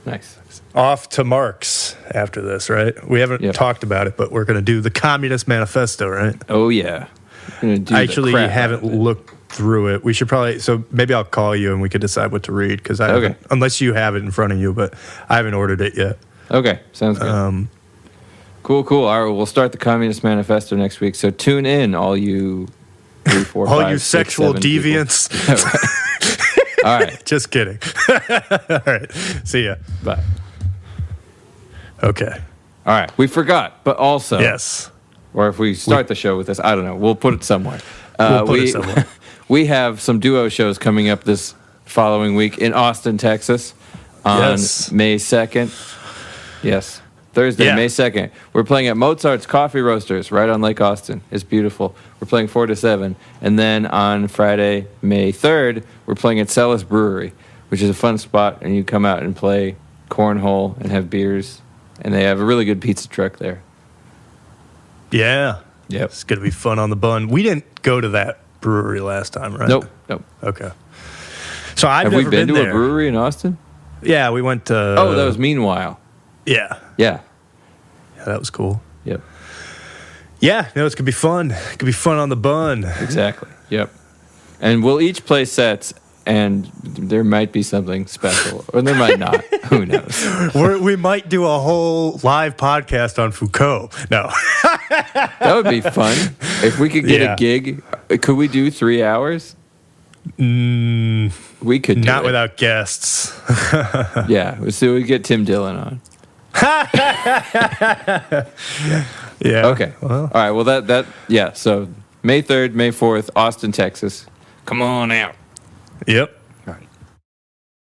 Nice. Off to Marx after this, right? We haven't talked about it, but we're going to do the Communist Manifesto, right? Oh, yeah. I actually haven't looked through it. We should probably... So maybe I'll call you and we could decide what to read, because unless you have it in front of you, but I haven't ordered it yet. Okay, sounds good. Cool. All right, we'll start the Communist Manifesto next week. So tune in, all you 3, 4, all 5, you 6, sexual 7 deviants. All right. Just kidding. All right. See ya. Bye. Okay. All right. We forgot, but also... Yes. Or if we start the show with this, I don't know. We'll put it somewhere. We'll put it somewhere. We have some duo shows coming up this following week in Austin, Texas on May 2nd. Yes. Thursday, May 2nd. We're playing at Mozart's Coffee Roasters right on Lake Austin. It's beautiful. We're playing 4 to 7. And then on Friday, May 3rd, we're playing at Celis Brewery, which is a fun spot. And you come out and play cornhole and have beers. And they have a really good pizza truck there. Yeah. Yep. It's going to be fun on the bun. We didn't go to that brewery last time, right? Nope. Okay. So Have we been to a brewery in Austin? Yeah, we went to... Oh, that was Meanwhile. Yeah. Yeah, that was cool. Yep. Yeah, it's going to be fun. It could be fun on the bun. Exactly. Yep. And we'll each play sets, and there might be something special, or there might not. Who knows? We might do a whole live podcast on Foucault. No. That would be fun. If we could get a gig, could we do 3 hours? We could do not it. Without guests. Yeah, so we get Tim Dillon on. Yeah. Okay. Well. All right. Well, So May 3rd, May 4th, Austin, Texas. Come on out. Yep.